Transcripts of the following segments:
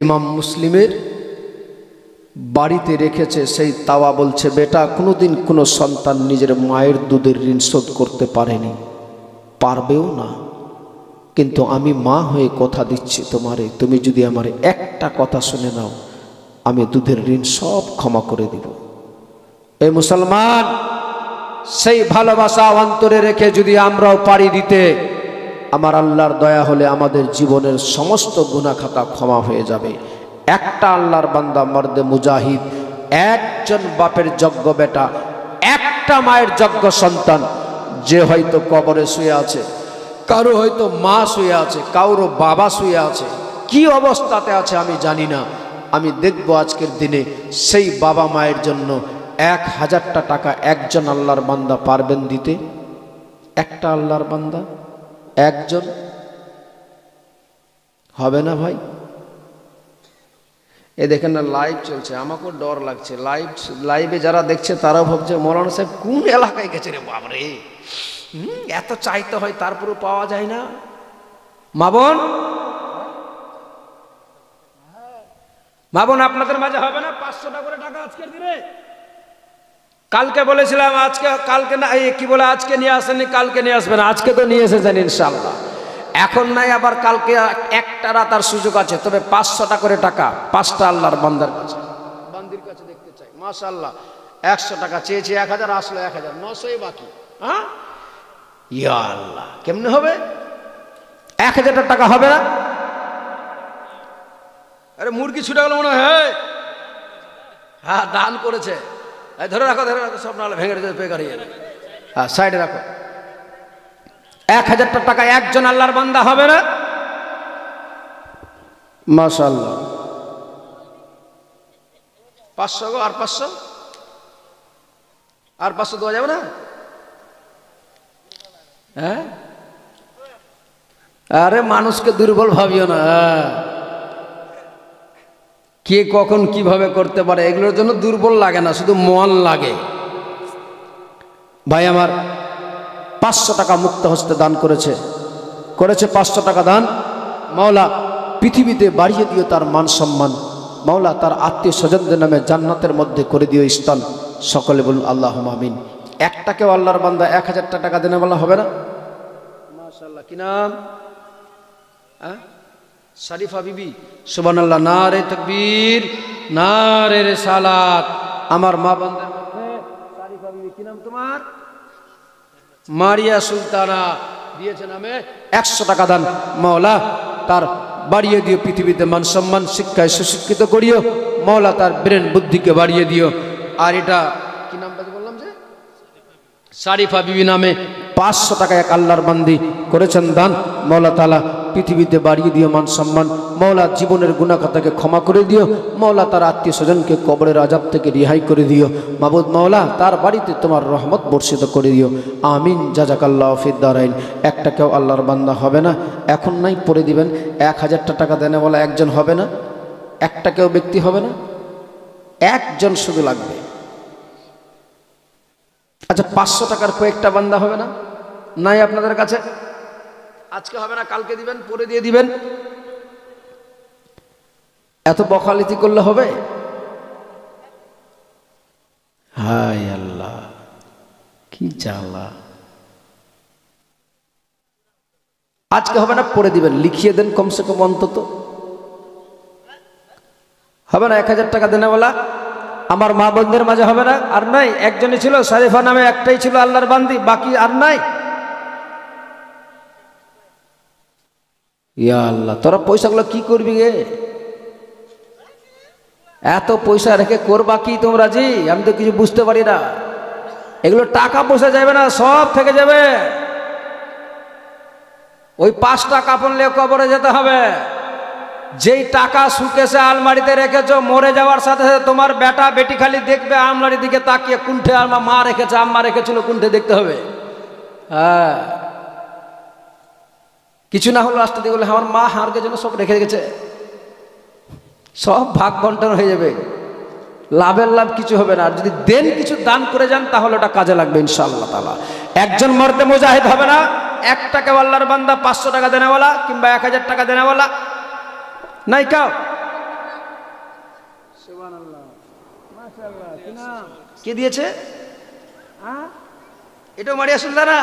ইমাম মুসলিমের বাড়িতে রেখেছে সেই তাওয়া, বলছে বেটা কোনোদিন কোনো সন্তান নিজের মায়ের দুধের ঋণ শোধ করতে পারেনি, পারবেও না, কিন্তু আমি মা হয়ে কথা দিচ্ছি তোমারে, তুমি যদি আমার একটা কথা শুনে নাও আমি দুধের ঋণ সব ক্ষমা করে দিব। এই মুসলমান, সেই ভালোবাসা অন্তরে রেখে যদি আমরাও পারি দিতে, আমার আল্লাহর দয়া হলে আমাদের জীবনের সমস্ত গুনাহ খাতা ক্ষমা হয়ে যাবে। একটা আল্লাহর বান্দা মর্দে মুজাহিদ, একজন বাপের যোগ্য বেটা, একটা মায়ের যোগ্য সন্তান, যে হয়তো কবরে শুয়ে আছে, কারো হয়তো মা শুয়ে আছে, কারো বাবা শুয়ে আছে, কি অবস্থাতে আছে আমি জানি না। আমি দেখব আজকের দিনে সেই বাবা মায়ের জন্য 1000টা টাকা একজন আল্লাহর বান্দা পারবেন দিতে? একটা আল্লাহর বান্দা, একজন হবে না ভাই? এ দেখেন না, লাইভ চলছে, আমাকেও ডর লাগছে। লাইভে যারা দেখছে তারাও ভাবছে মৌলানা সাহেব কোন এলাকায় গেছে রে বাবরে, এত চাইতে হয় তারপরেও পাওয়া যায় না। মা বোন আপনাদের মাঝে হবে না 500 টাকা করে টাকা আজকের দিনে? কালকে বলেছিলাম আজকে, কালকে না, কি বলে আজকে নিয়ে আসেনি, কালকে নিয়ে আসবেন, আজকে তো নিয়ে এসেছেন ইনশাআল্লাহ। এখন নাই, আবার কালকে একটা রাত আর সুযোগ আছে। তবে 500 টাকা করে টাকা 5টা আল্লাহর বান্দার কাছে, বান্দির কাছে দেখতে চাই। মাশাআল্লাহ, 100 টাকা চেয়েছি, 1000 আসলো, 1000, 900ই বাকি। হ্যাঁ, ইয়া আল্লাহ, কেমনে হবে? 1000 টাকা হবে না? আরে মুরগি ছুটে গেল মনে হয়। হ্যাঁ, দান করেছে। ধরে রাখো, ধরে রাখো, সব নাহলে ভেঙে পে গাড়িয়ে। হ্যাঁ, সাইডে রাখো। 1000 টাকা একজন আল্লাহর বান্দা হবে না? মাশাআল্লাহ। 500 গো, আর 500, আর 500 দেওয়া যাবে না? হ্যাঁ, আরে মানুষকে দুর্বল ভাবিও না। কে কখন কিভাবে করতে পারে এগুলোর জন্য দুর্বল লাগে না, শুধু মন লাগে। ভাই আমার 500 টাকা মুক্ত হস্তে দান করেছে 500 টাকা দান। মাওলা পৃথিবীতে বাড়িয়ে দিও তার মান সম্মান, মাওলা তার আত্মীয় স্বজনদের নামে জান্নাতের মধ্যে করে দিও স্থান। সকলে বলুন আল্লাহুম্মা আমিন। একটাকেও আল্লাহর বান্দা 1000 টাকা দেনে বলা হবে না? মাশাআল্লাহ, কি নাম? শরীফা বিবি। সুবহানাল্লাহ, নারে তাকবীর, নারে রিসালাত। আমার মা বান্দার মধ্যে শরীফা বিবি, কি নাম তোমার? মারিয়া সুলতানা দিয়েছে নামে 100 টাকা দান। মাওলা তার বাড়িয়ে দিও পৃথিবীতে মান সম্মান, শিক্ষায় সুশিক্ষিত করিও। মাওলা তার ব্রেন বুদ্ধিকে বাড়িয়ে দিও। আর এটা কি নামটা বললাম যে শরীফা বিবি নামে 500 টাকা এক আল্লাহর বান্দি করেছেন দান। মাওলা তাআলা পৃথিবীতে বাড়িয়ে দিও মান সম্মান। মাওলা জীবনের গুনাহ খাতাকে ক্ষমা করে দিও। মাওলা তার আত্মীয় স্বজনকে কবরের আযাব থেকে রিহাই করে দিও। মাবুদ মাওলা তার বাড়িতে তোমার রহমত বর্ষিত করে দিও। আমিন, জাযাকাল্লাহু ফিদ দারাইন। একটা কেউ আল্লাহর বান্দা হবে না? এখন নাই, পরে দিবেন। 1000 টাকা দেনে বলা একজন হবে না? একটা কেউ ব্যক্তি হবে না? একজন শুধু লাগবে। আচ্ছা, 500 টাকার কয়েকটা বান্দা হবে না? নাই আপনাদের কাছে? আজকে হবে না, কালকে দিবেন, পরে দিয়ে দিবেন। এত বখালিতি করলে হবে? হায় আল্লাহ, কি জ্বালা। আজকে হবে না, পরে দিবেন, লিখিয়ে দেন কমসে কম অন্তত। হবে না 1000 টাকা দেনে বলা? আমার মা বোনদের মাঝে হবে না? আর নাই, একজনই ছিল শরীফা নামে, একটাই ছিল আল্লাহর বান্দি, বাকি আর নাই। ইয়া আল্লাহ, তোরা পয়সাগুলো কি করবি গে? এত পয়সা রেখে করবা কি তোমরা? জি, আমি তো কিছু বুঝতে পারি না। এগুলো টাকা পয়সা যাবে না, সব থেকে যাবে। ওই 5টা কাপড় নিয়ে কবরে যেতে হবে। যেই টাকা সুকেসে আলমারিতে রেখেছো, মরে যাওয়ার সাথে সাথে তোমার বেটা বেটি খালি দেখবে আলমারির দিকে তাকিয়ে, কুণ্ঠে আমার মা রেখেছে, আম্মা রেখেছিল, কুণ্ঠে দেখতে হবে। হ্যাঁ, কিছু না হলো আসতে দিয়ে বলে আমার মা হারকে জন্য সব রেখে গেছে, সব ভাগ বন্টন হয়ে যাবে, লাভের লাভ কিছু হবে না। আর যদি দেন, কিছু দান করে যান, তাহলে ওটা কাজে লাগবে ইনশাআল্লাহ তাআলা। একজন মর্দে মুজাহিদ হবে না? একটাকে আল্লাহর বান্দা 500 টাকা দেনেওয়ালা কিংবা 1000 টাকা দেনেওয়ালা নাই কাউ? কে দিয়েছে? এটাও মারিয়া সুলতানা।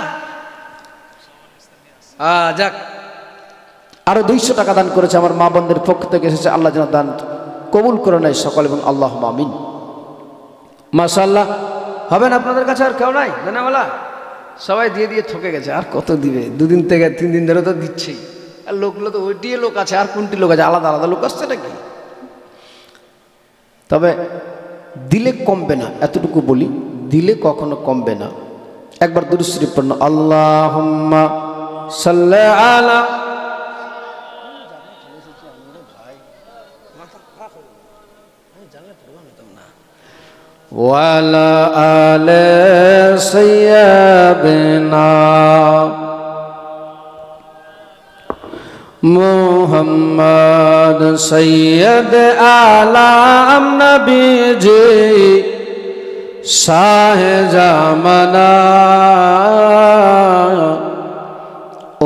যাক, আরো 200 টাকা দান করেছে আমার মা বোনদের পক্ষ থেকে এসেছে। আল্লাহ যেন দান কবুল করে নেয় সকল এবং আল্লাহ আমিন। মাশাআল্লাহ। হবেন আপনাদের কাছে আর কেউ নাই জানাওয়ালা? সবাই দিয়ে দিয়ে ঠকে গেছে, আর কত দিবে? 2 দিন থেকে 3 দিন ধরে তো দিচ্ছেই। আর লোকগুলো তো ওইটি লোক আছে, আর কোনটি লোক আছে? আলাদা আলাদা লোক আসছে নাকি? তবে দিলে কমবে না, এতটুকু বলি, দিলে কখনো কমবে না। একবার দুরূদ শরীফ পড়ুন, আল্লাহুম্মা সাল্লি আলা ওয়ালা আলে সাইয়্যিদিনা মুহাম্মদ সৈয়দ আলাম নবীজি শাহে জামানা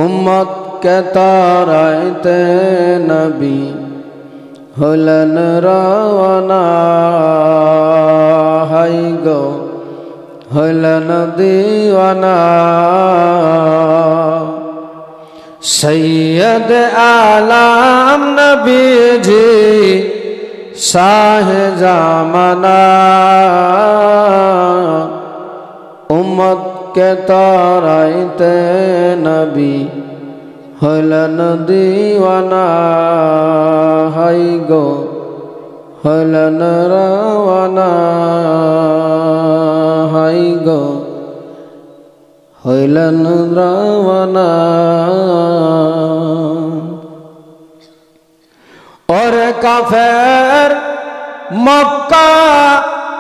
উম্মত কে তারাইতে নবী হলেন রওনা হাই গো হলেন দিওয়ানা সৈয়দ আলাম নবীজি শাহে জামানা উম্মত কে তারাইতে নবী হলেন দিওয়ানা হাই গো হলেন রওয়ানা হাই গো হইলেন রওয়ানা। और काफेर मक्का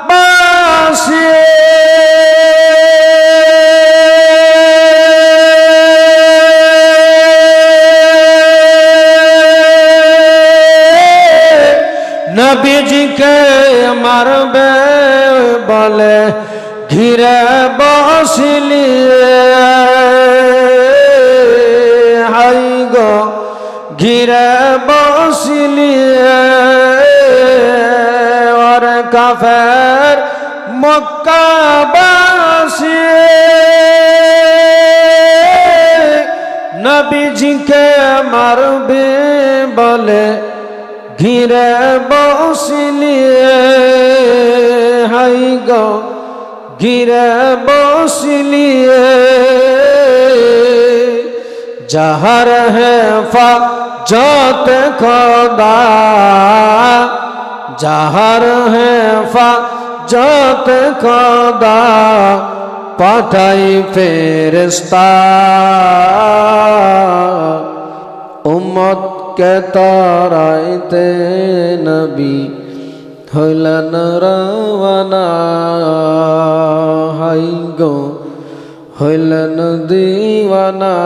बासी नबी जी के मारबे बोले घिरे बसलिए हाई गो घिरे बसलिए और काफेर मक्का बासी नबी जी के मारबे बोले घिरे बसलिए हाई गो घिरे बसलिए जहर है फाजत खुदा जहर है फाजत खुदा पाठाई फेरिस्ता उम्मत के ताराइते नबी হইলেন রওয়ানা হাই গো হইলেন দিওয়ানা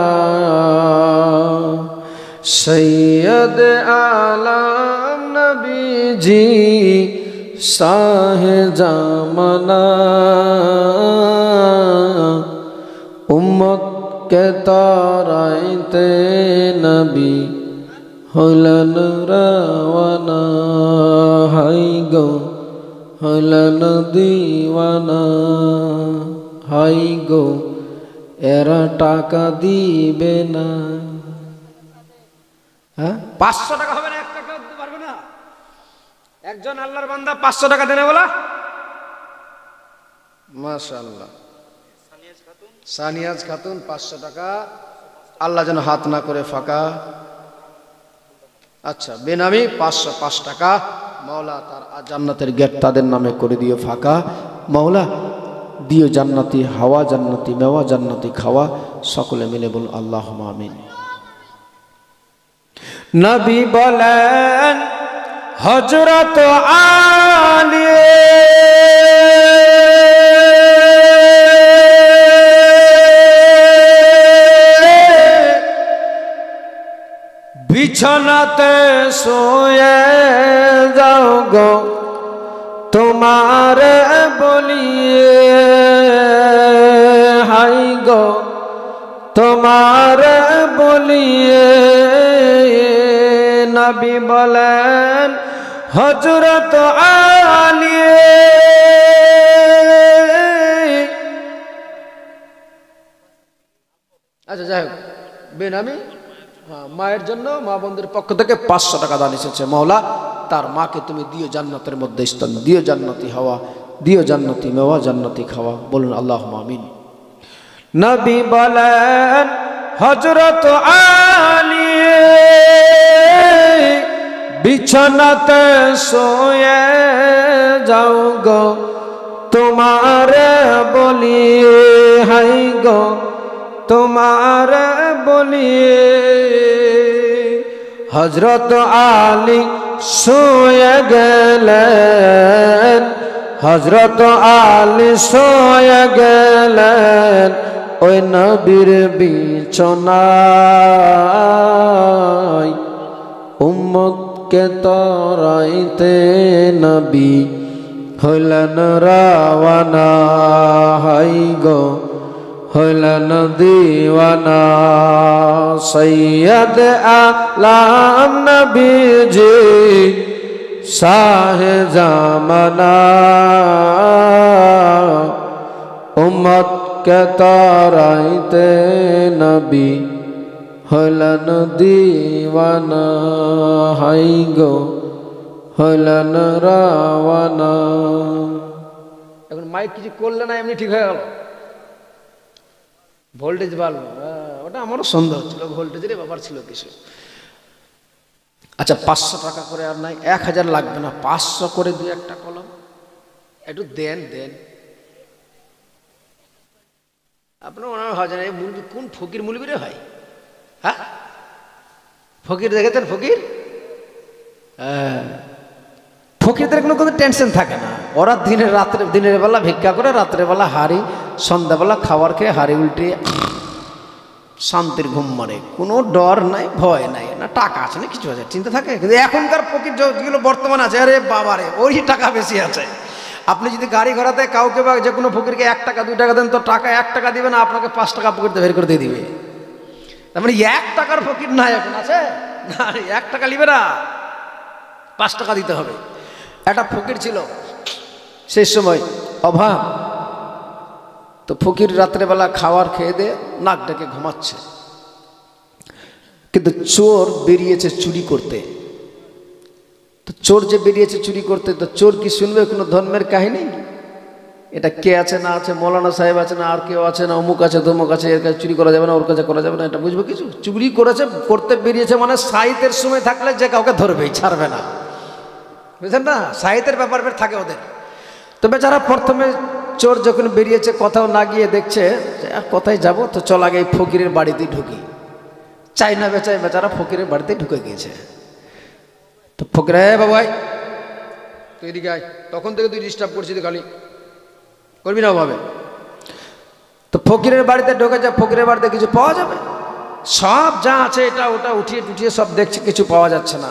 সৈয়দ আলাম নবীজি শাহে জামানা উম্মত কে তারাইতে নবী হইলেন রওয়ানা হাই গো হইলেন দিওয়ানা হাই গো এরা টাকা দিবে না। হ্যাঁ 500 টাকা হবে না? 1 টাকা দিতে পারবে না? একজন আল্লাহর বান্দা 500 টাকা দেনে বলা মাশাআল্লাহ। সানিয়াজ খাতুন 500 টাকা, আল্লাহ যেন হাত না করে ফাঁকা। আচ্ছা বেনামি 505 টাকা, মাওলা তার জান্নাতের গেট তাদের নামে করে দিও ফাঁকা। মাওলা দিও জান্নাতি হাওয়া, জান্নাতি মেওয়া, জান্নাতি খাওয়া। সকলে মিলে বল আল্লাহুম্মা আমিন। নবী বলেন হযরত আলী বিছানাতে শুয়ে যাও গো তোমার বলিয়ে হাই গো তোমার বলিয়ে নবী বলেন হযরত আলী। আচ্ছা যাই হোক, বেনামি মায়ের জন্য মা বোনদের পক্ষ থেকে 500 টাকা দান এসেছে। মওলা তার মাকে তুমি দিও জান্নাতের মধ্যে স্থান, দিও জান্নাতি হাওয়া, দিও জান্নাতি মেওয়া, জান্নাতি খাওয়া। বলুন আল্লাহুম্মা আমিন। নবী বলেন হযরত আলী বিছানাতে শুয়ে যাও গো, তোমার বলি হাই গো, তোমার বলি। হযরত আলী শুয়ে গেলেন, হযরত আলী শুয়ে গেলেন ওই নবীর বিছানায়। উম্মতকে তরাইতে নবী হইলেন রাওয়ানা, হাই গো হইলেন দিওয়ানা। সৈয়দ আলম নবীজি শাহে জামানা, উম্মত কে তরাইতে নবী হইলেন দিওয়ানা, হাই গো হইলেন রাওয়ানা। এখন মাইক কিছু করলে না, এমনি ঠিক হয়ে গেল, ভোল্টেজ বাড়লো। ওটা আমারও সন্দেহ ছিল, ভোল্টেজের ব্যাপার ছিল কিছু। আচ্ছা 500 টাকা করে আর নাই, 1000 লাগবে না, 500 করে 2-1টা কলম একটু দেন দেন। আপনার মনে হয় জানেন কোন ফকির মুলবি রে ভাই? হ্যাঁ ফকির দেখেছেন? ফকির ফকিরদের কোনো টেনশন থাকে না। ওরা দিনের বেলা ভিক্ষা করে, রাত্রের বেলা হাড়ি, সন্ধ্যাবেলা খাবার খেয়ে হাড়ি উল্টে শান্তির ঘুম মারে। কোনো ডর নাই, ভয় নাই, না টাকা আছে না কিছু আছে, চিন্তা থাকে। কিন্তু এখনকার ফকির যেগুলো বর্তমান আছে, আরে বাবারে ওই টাকা বেশি আছে। আপনি যদি গাড়ি ঘোড়াতে কাউকে বা যে কোনো ফকিরকে 1 টাকা 2 টাকা দেন, তো টাকা 1 টাকা দিবে না, আপনাকে 5 টাকা পকেটে বের করে দিয়ে দিবে। তার মানে 1 টাকার ফকির নাই এখন আছে না, 1 টাকা নিবে না, 5 টাকা দিতে হবে। একটা ফকির ছিল সেই সময়, অভাব, তো ফকির রাত্রেবেলা খাওয়ার খেয়ে দিয়ে নাক ডেকে ঘুমাচ্ছে, কিন্তু চোর বেরিয়েছে চুরি করতে। তো চোর যে বেরিয়েছে চুরি করতে, তো চোর কি শুনবে কোনো ধর্মের কাহিনী? এটা কে আছে না আছে, মৌলানা সাহেব আছে না আর কেউ আছে না, অমুক আছে তমুক আছে, এর কাছে চুরি করা যাবে না, ওর কাছে করা যাবে না, এটা বুঝবে কিছু? চুরি করেছে, করতে বেরিয়েছে মানে সাহিত্যের সময় থাকলে যে কাউকে ধরবেই, ছাড়বে না, বুঝলেন না? সাহিত্যের ব্যাপার থাকে ওদের। তো বেচারা প্রথমে চোর যখন বেরিয়েছে, কোথাও না গিয়ে দেখছে যে আর কোথায় যাবো, তো চল আগে এই ফকিরের বাড়িতেই ঢুকি। চাই না বেচায় বেচারা ফকিরের বাড়িতেই ঢুকে গিয়েছে। তো ফকির, হ্যাঁ বাবাই তুই এদিকে আয়, তখন থেকে তুই ডিস্টার্ব করছিস, খালি করবি না ওভাবে। তো ফকিরের বাড়িতে ঢুকেছে, ফকিরের বাড়িতে কিছু পাওয়া যাবে? সব যা আছে এটা ওটা উঠিয়ে টুঠিয়ে সব দেখছে, কিছু পাওয়া যাচ্ছে না।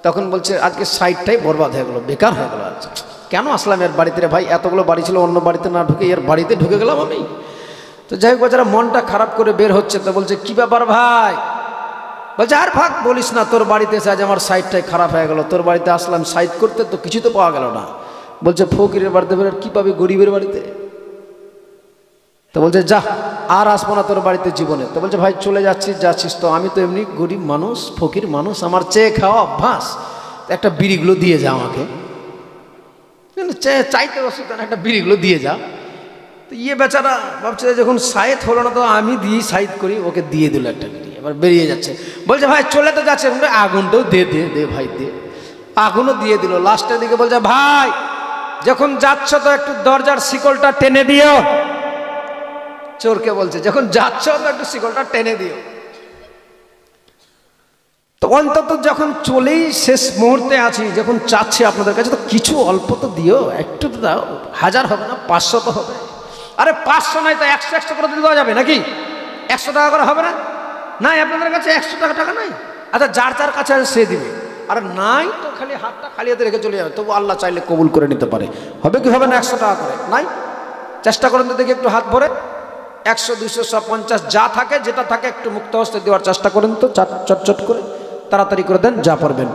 তখন বলছে আজকে সাইডটাই বরবাদ হয়ে গেল, বেকার হয়ে গেল। আচ্ছা কেন আসলাম এর বাড়িতে রে ভাই? এতগুলো বাড়ি ছিল, অন্য বাড়িতে না ঢুকে এর বাড়িতে ঢুকে গেলাম আমি। তো যাই হোক বেচারা মনটা খারাপ করে বের হচ্ছে। তো বলছে কি ব্যাপার ভাই? বলছে আর ভাগ বলিস না, তোর বাড়িতে এসে আজ আমার সাইডটাই খারাপ হয়ে গেল। তোর বাড়িতে আসলাম সাইড করতে, তো কিছু তো পাওয়া গেল না। বলছে ফকিরের বাড়িতে বের কি পাবি গরিবের বাড়িতে? তো বলছে যা আর আসবো না তোর বাড়িতে জীবনে। তো বলছে ভাই চলে যাচ্ছিস তো, আমি তো এমনি গরিব মানুষ, ফকির মানুষ, আমার চেয়ে খাওয়া অভ্যাস, একটা বিড়িগুলো দিয়ে যা আমাকে, চাইতে অসুবিধা না, একটা বিড়িগুলো দিয়ে যা। তো বেচারা ভাবছে যখন সাইড হলো না, তো আমি দিয়েই সাইড করি, ওকে দিয়ে দিল একটা বিড়ি। এবার বেরিয়ে যাচ্ছে, বলছে ভাই চলে তো যাচ্ছে, আগুনটাও দে দে দে ভাই দে। আগুনও দিয়ে দিল। লাস্টের দিকে বলছে ভাই যখন যাচ্ছ তো একটু দরজার শিকলটা টেনে দিও। চোরকে বলছে যখন যাচ্ছ তো একটু শিকলটা টেনে দিও। তো অন্তত যখন চলেই শেষ মুহূর্তে আছি, যখন চাচ্ছি আপনাদের কাছে, তো কিছু অল্প তো দিও, একটু তো দাও। 1000 হবে না, 500 তো হবে। আরে 500 নাই তো 100 করে দেওয়া যাবে নাকি? 100 টাকা করে হবে না? নাই আপনাদের কাছে 100 টাকা নাই? আচ্ছা যার যার কাছে আছে সে দিবে, আর নাই তো খালি হাতটা খালি হাতে রেখে চলে যাবে। তবু আল্লাহ চাইলে কবুল করে নিতে পারে। হবে কি হবে না? 100 টাকা করে নাই? চেষ্টা করেন তো দেখি একটু হাত ভরে, 100 200 150 যা থাকে, যেটা থাকে একটু মুক্ত হস্তে দেওয়ার চেষ্টা করেন তো, চটচট করে তাড়াতাড়ি করে দেন যা পারবেন।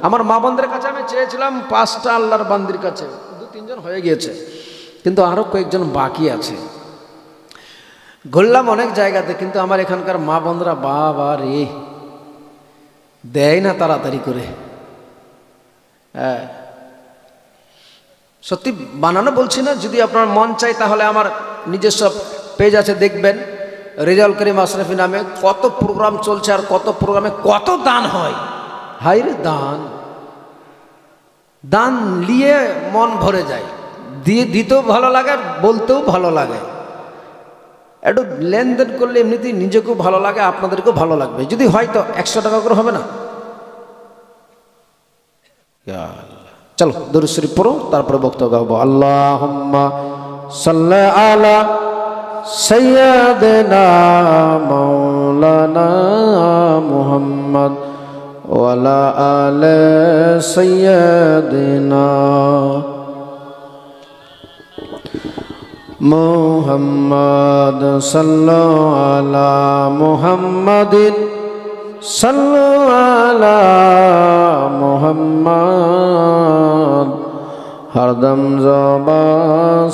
আমার মা বোনদের কাছে আমি চেয়েছিলাম 5টা আল্লাহর বান্দির কাছে, 2-3 জন হয়ে গিয়েছে, কিন্তু আরও কয়েকজন বাকি আছে। ঘুরলাম অনেক জায়গাতে, কিন্তু আমার এখানকার মা বোনরা বাবা রে দেয় না তাড়াতাড়ি করে। হ্যাঁ, সত্যি বানানো বলছি না, যদি আপনার মন চাই তাহলে আমার নিজস্ব পেজ আছে, দেখবেন রেজাউল করিম আশরাফি নামে, কত প্রোগ্রাম চলছে আর কত প্রোগ্রামে কত দান হয়। হাই রে দান, দান নিয়ে মন ভরে যায়, দিয়ে দিতেও ভালো লাগে, বলতেও ভালো লাগে। একটু লেনদেন করলে এমনিতেই নিজেকেও ভালো লাগে, আপনাদেরকেও ভালো লাগবে। যদি হয়তো 100 টাকা করে হবে না? চলো দরুদ শরীফ পড়ো, তারপরে বক্তব্য গাবো। আল্লাহুম্মা সাল্লি আলা সাইয়্যিদিনা মাওলানা মুহাম্মদ ওয়া আলা আলি সাইয়্যিদিনা মুহাম্মদ সাল্লাল্লাহু আলা মুহাম্মাদিন সাল্লাল্লাহু আলা মুহাম্মদ হরদম জবা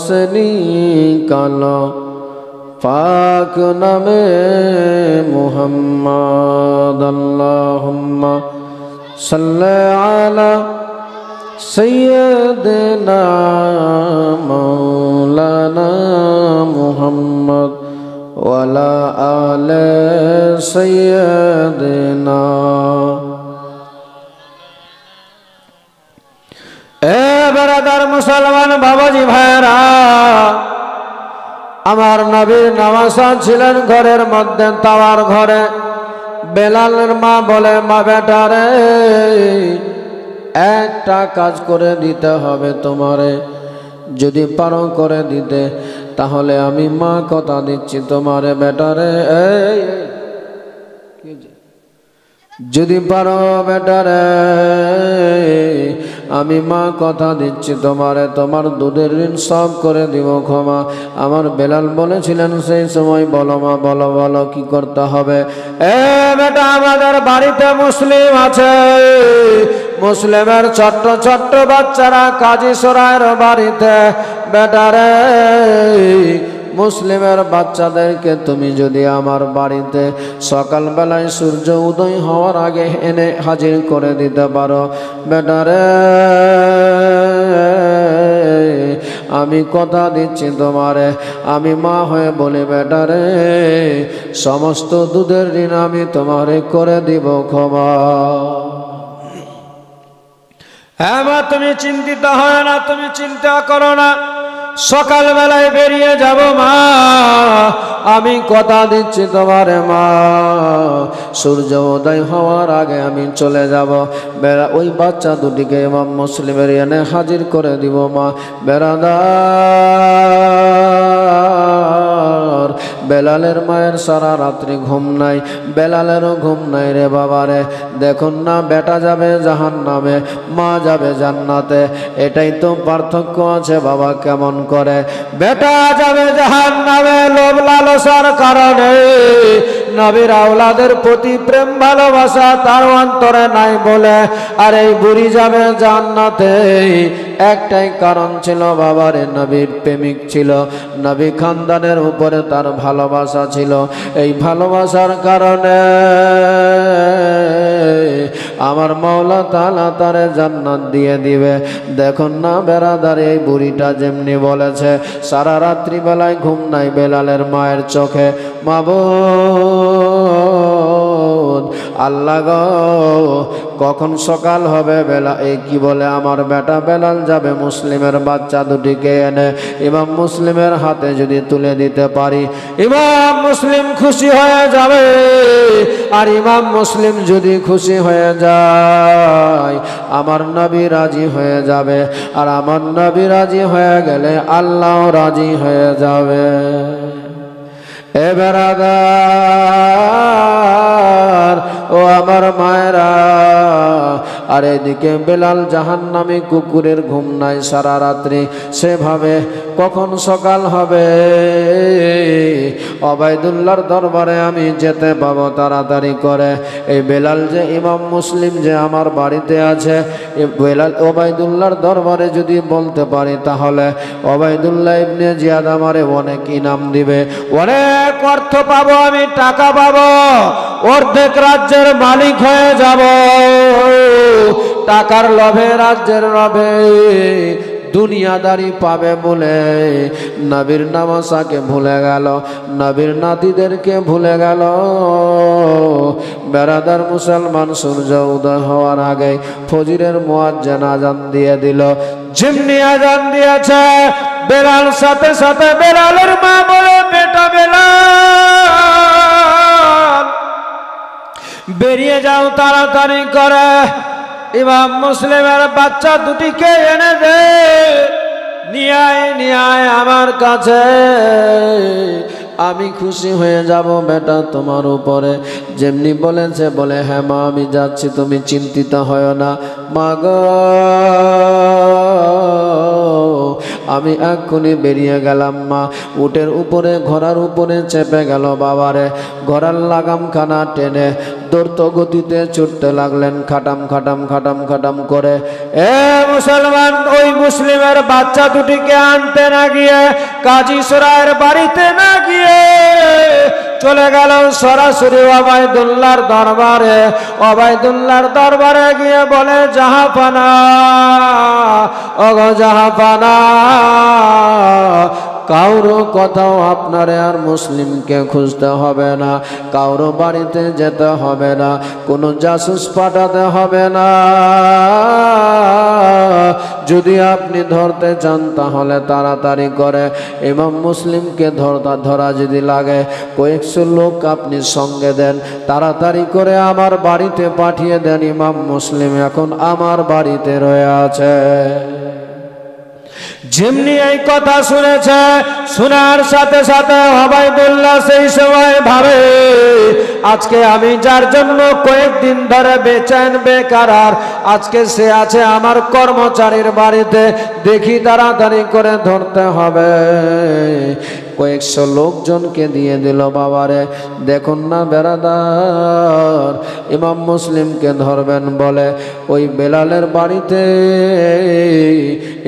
সে নিকালো পাক নামে মুহাম্মদ। আল্লাহুম্মা সাল্লি আলা সাইয়্যিদিনা মাওলানা মুহাম্মদ ওয়া আলা আলি সাইয়্যিদিনা। এ বেরাদার মুসলমান বাবাজি ভাইরা, আমার নবীর নামাজ ছিলেন ঘরের মধ্যে, তাওয়ার ঘরে। বেলালের মা বলে, মা বেটা রে, একটা কাজ করে দিতে হবে তোমারে, যদি পারো করে দিতে তাহলে আমি মা কথা দিচ্ছি তোমারে বেটারে, যদি পারো বেটারে আমি মা কথা দিচ্ছি তোমারে, তোমার দুধের ঋণ সব করে দিব ক্ষমা। আমার বেলাল বলেছিলেন সেই সময়, বলো মা বলো বলো কি করতে হবে। এ বেটা, আমাদের বাড়িতে মুসলিম আছে, মুসলিমের ছোট্ট ছোট্ট বাচ্চারা কাজী সরাইয়ের বাড়িতে। বেটারে, মুসলিমের বাচ্চাদেরকে তুমি যদি আমার বাড়িতে সকালবেলায় সূর্য উদয় হওয়ার আগে এনে হাজির করে দিতে পারো, বেটারে আমি কথা দিচ্ছি তোমারে, আমি মা হয়ে বলি বেটারে, সমস্ত দুধের ঋণ আমি তোমারে করে দিব ক্ষমা। হ্যাঁ মা, তুমি চিন্তিত হয় না, তুমি চিন্তা করো না, সকালবেলায় বেরিয়ে যাব মা, আমি কথা দিচ্ছি তোমারে মা, সূর্য উদয় হওয়ার আগে আমি চলে যাব। ওই বাচ্চা দুটিকে ইমাম মুসলিমের এনে হাজির করে দিব মা। বেরাদার, বেলালের মায়ের সারা রাত্রি ঘুম নাই, বেলালেরও ঘুম নাই রে বাবারে। দেখুন না, বেটা যাবে জাহান্নামে, মা যাবে জান্নাতে, এটাই তো পার্থক্য আছে বাবা। কেমন করে বেটা যাবে জাহান্নামে? লোভ লালসার কারণে, নবীর আওলাদের প্রতি প্রেম ভালোবাসা তার অন্তরে নাই বলে। আর এই বুড়ি যাবে জান্নাতে, একটাই কারণ ছিল বাবারে, নবীর প্রেমিক ছিল, নবী খানদানের উপরে তার ভালোবাসা ছিল। এই ভালোবাসার কারণে আমার মাওলা তাআলা তারে জান্নাত দিয়ে দিবে। দেখুন না বেরাদার, এই বুড়িটা যেমনি বলেছে, সারা রাত্রি বেলায় ঘুম নাই বেলালের মায়ের চোখে। মাবুদ আল্লাহ গো, কখন সকাল হবে? বেলা এই কি বলে, আমার বেটা বেলাল যাবে মুসলিমের বাচ্চা দুটিকে এনে ইমাম মুসলিমের হাতে যদি তুলে দিতে পারি, ইমাম মুসলিম খুশি হয়ে যাবে। আর ইমাম মুসলিম যদি খুশি হয়ে যায়, আমার নবী রাজি হয়ে যাবে। আর আমার নবী রাজি হয়ে গেলে আল্লাহ রাজি হয়ে যাবে। এ বেরাদার, ও আমার মায়েরা, আর এদিকে বেলাল জাহান্নামী কুকুরের ঘুম নাই সারা রাত্রি, সেভাবে কখন সকাল হবে। ওবাইদুল্লাহর দরবারে আমি যেতে পাবো তাড়াতাড়ি করে। এই বেলাল যে ইমাম মুসলিম যে আমার বাড়িতে আছে, বেলাল ওবাইদুল্লাহর দরবারে যদি বলতে পারি তাহলে ওবাইদুল্লাহ ইবনে জিয়াদ আমারে অনেক ইনাম দিবে, অনেক অর্থ পাবো, আমি টাকা পাবো, অর্ধেক রাজ্যের মালিক হয়ে যাব। টাকার লোভে, রাজ্যের লোভে দুনিয়াদারি পাবে বলে নবীর নামাজকে ভুলে গেল, নবীর নাতিদেরকে ভুলে গেল। বেরাদার মুসলমান, সূর্য উদয় হওয়ার আগে ফজরের মুয়াজ্জিন আজান দিয়ে দিল। যেমনি আজান দিয়েছে, বেলাল সাথে সাথে বেলালের মা বলে, বেটা বেলাল বেরিয়ে যাও তাড়াতাড়ি করে, ইমাম মুসলিমের বাচ্চা দুটিকে এনে দে, নিয়ে আয় আমার কাছে, আমি খুশি হয়ে যাব বেটা তোমার উপরে। যেমনি বলেছে বলে, হ্যাঁ মা আমি যাচ্ছি, তুমি চিন্তিত হয় না মা গো। আমি এক্ষুনি বেরিয়ে গেলাম মা। উটের উপরে, ঘোড়ার উপরে চেপে গেল বাবারে, ঘোড়ার লাগামখানা টেনে দ্রুত গতিতে ছুটতে লাগলেন, খাটাম খাটাম খাটাম খাটাম করে। এ মুসলমান, ওই মুসলিমের বাচ্চা দুটিকে আনতে না গিয়ে, কাজী সরায়ের বাড়িতে না গিয়ে চলে গেল সরাসরি ওবাইদুল্লাহর দরবারে। ওবাইদুল্লাহর দরবারে গিয়ে বলে, জাহাপানা, ওগো জাহাপানা, কাউরো কোথাও আপনারে আর মুসলিমকে খুঁজতে হবে না, কাউরো বাড়িতে যেতে হবে না, কোনো জাসুস পাঠাতে হবে না। যদি আপনি ধরতে চান তাহলে তাড়াতাড়ি করে ইমাম মুসলিমকে ধরা যদি লাগে কয়েকশো লোক আপনি সঙ্গে দেন, তাড়াতাড়ি করে আমার বাড়িতে পাঠিয়ে দেন। ইমাম মুসলিম এখন আমার বাড়িতে রয়ে আছে। যেমনি এই কথা শুনেছে, শোনার সাথে সাথে ওবাইদুল্লাহ সেই সময় ভাবে, আজকে আমি যার জন্য কয়েকদিন ধরে বেচেন বেকারার, আজকে সে আছে আমার কর্মচারীর বাড়িতে, দেখি তাড়াতাড়ি করে ধরতে হবে। কয়েকশো লোকজনকে দিয়ে দিল বাবারে। দেখুন না বেরাদার, ইমাম মুসলিমকে ধরবেন বলে ওই বেলালের বাড়িতে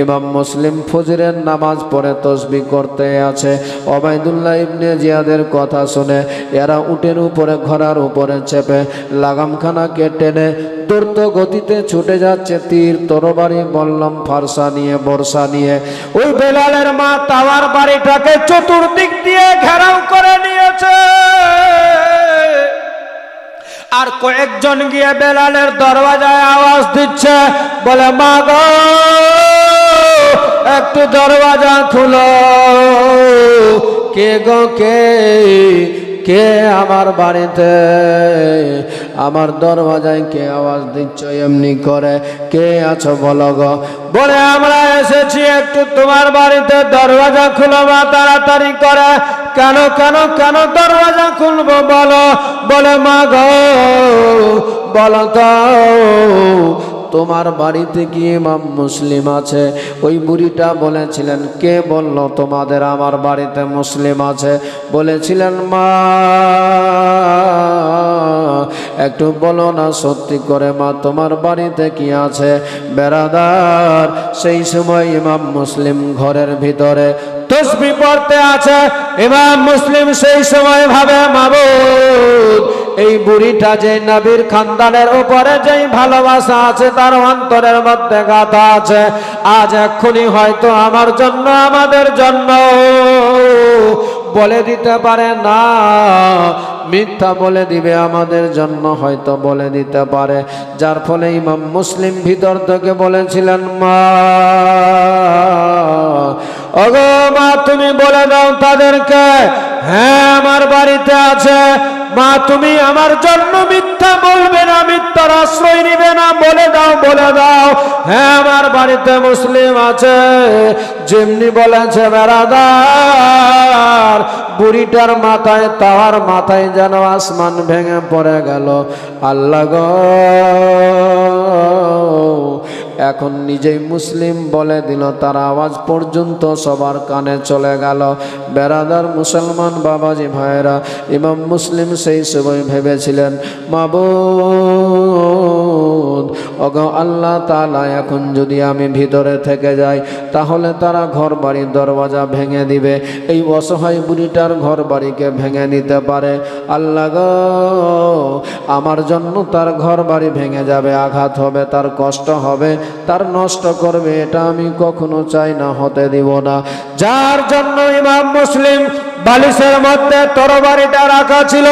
ইমাম মুসলিম ফজরের নামাজ পড়ে তসবিহ করতে আছে। ওবাইদুল্লাহ ইবনে জিয়াদের কথা শুনে এরা উটের উপরে, ঘোড়ার উপরে চেপে লাগামখানাকে টেনে দ্রুত গতিতে ছুটে যাচ্ছে, তীর তরবারি বল্লম ফারসা নিয়ে, বর্ষা নিয়ে। ওই বেলালের মা তাওয়ার বাড়িটাকে চতুর্দিক দিয়ে ঘেরাও করে নিয়েছে। আর কয়েকজন গিয়ে বেলালের দরওয়াজায় আওয়াজ দিচ্ছে, বলে মা গো একটু দরওয়াজা খুলো। কে গো কে আমার বাড়িতে, আমার দরওয়াজায় কে আওয়াজ দিচ্ছ এমনি করে, কে আছো বলো গো। বলে আমরা এসেছি একটু তোমার বাড়িতে, দরওয়াজা খুলো মা তাড়াতাড়ি করে। কেন কেন কেন দরওয়াজা খুলবো বলো। বলে মা গো বলো তো তোমার বাড়িতে কি ইমাম মুসলিম আছে? ওই বুড়িটা বলেছিলেন, কে বলল তোমাদের আমার বাড়িতে মুসলিম আছে? বলেছিলেন মা একটু বলো না সত্যি করে মা তোমার বাড়িতে কি আছে? বেরাদার সেই সময় ইমাম মুসলিম ঘরের ভিতরে তসবিহ পড়তে আছে। ইমাম মুসলিম সেই সময় ভাবে, মাবুদ এই বুড়িটা যে নবীর খানদানের উপরে যেই ভালোবাসা আছে তার অন্তরের মধ্যে গাথা আছে, আজ এক্ষুনি হয়তো আমার জন্য, আমাদের জন্য বলে দিতে পারে না, মিথ্যা বলে দিবে, আমাদের জন্য হয়তো বলে দিতে পারে। যার ফলে ইমাম মুসলিম ভিতর থেকে বলেছিলেন, মা ওগো মা তুমি বলে দাও তাদেরকে, হ্যাঁ আমার বাড়িতে আছে। মা তুমি আমার জন্য মিথ্যা বলবে না, মিথ্যার আশ্রয় নিবে না, বলে দাও বলে দাও, হ্যাঁ আমার কার বাড়িতে মুসলিম আছে। যেমনি বলেছে বেরাদার, বুড়িটার মাথায়, তাহার মাথায় যেন আসমান ভেঙে পড়ে গেল। আল্লাহ গো, এখন নিজেই মুসলিম বলে দিল, তার আওয়াজ পর্যন্ত সবার কানে চলে গেল। বেরাদার মুসলমান বাবাজি ভাইরা, ইমাম মুসলিম সেই সময় ভেবেছিলেন, মাবুদ ওগো আল্লাহ তাআলা, এখন যদি আমি ভিতরে থেকে যাই তাহলে তারা ঘর বাড়ির দরওয়াজা ভেঙে দিবে, এই অসহায় বুড়িটার ঘর বাড়িকে ভেঙে নিতে পারে। আল্লাহ গো, আমার জন্য তার ঘর বাড়ি ভেঙে যাবে, আঘাত হবে, তার কষ্ট হবে, তার নষ্ট করবে, এটা আমি কখনো চাই না, হতে দিব না। যার জন্য ইমাম মুসলিম বালিশের মধ্যে তরবারিটা রাখা ছিল,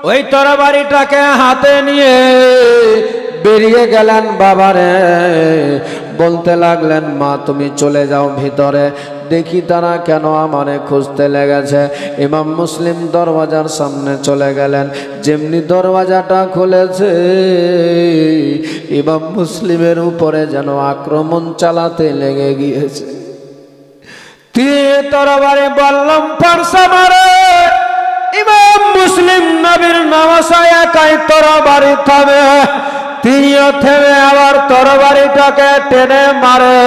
ওই তরবারিটাকে হাতে নিয়ে বেরিয়ে গেলেন। বাবারে বলতে লাগলেন, মা তুমি চলে যাও ভিতরে, দেখি তারা কেন আমারে খুঁজতে লেগেছে। ইমাম মুসলিম দরওয়াজার সামনে চলে গেলেন। যেমনি দরওয়াজাটা খুলেছে, ইমাম মুসলিমের উপরে যেন আক্রমণ চালাতে লেগে গিয়েছে। তীর তরবারি বললাম ফারসা মারে। ইমাম মুসলিম নবীর নওয়াসায় একাই তরবারি থামে, তিনিও থেমে আবার তরবারিটাকে টেনে মারে।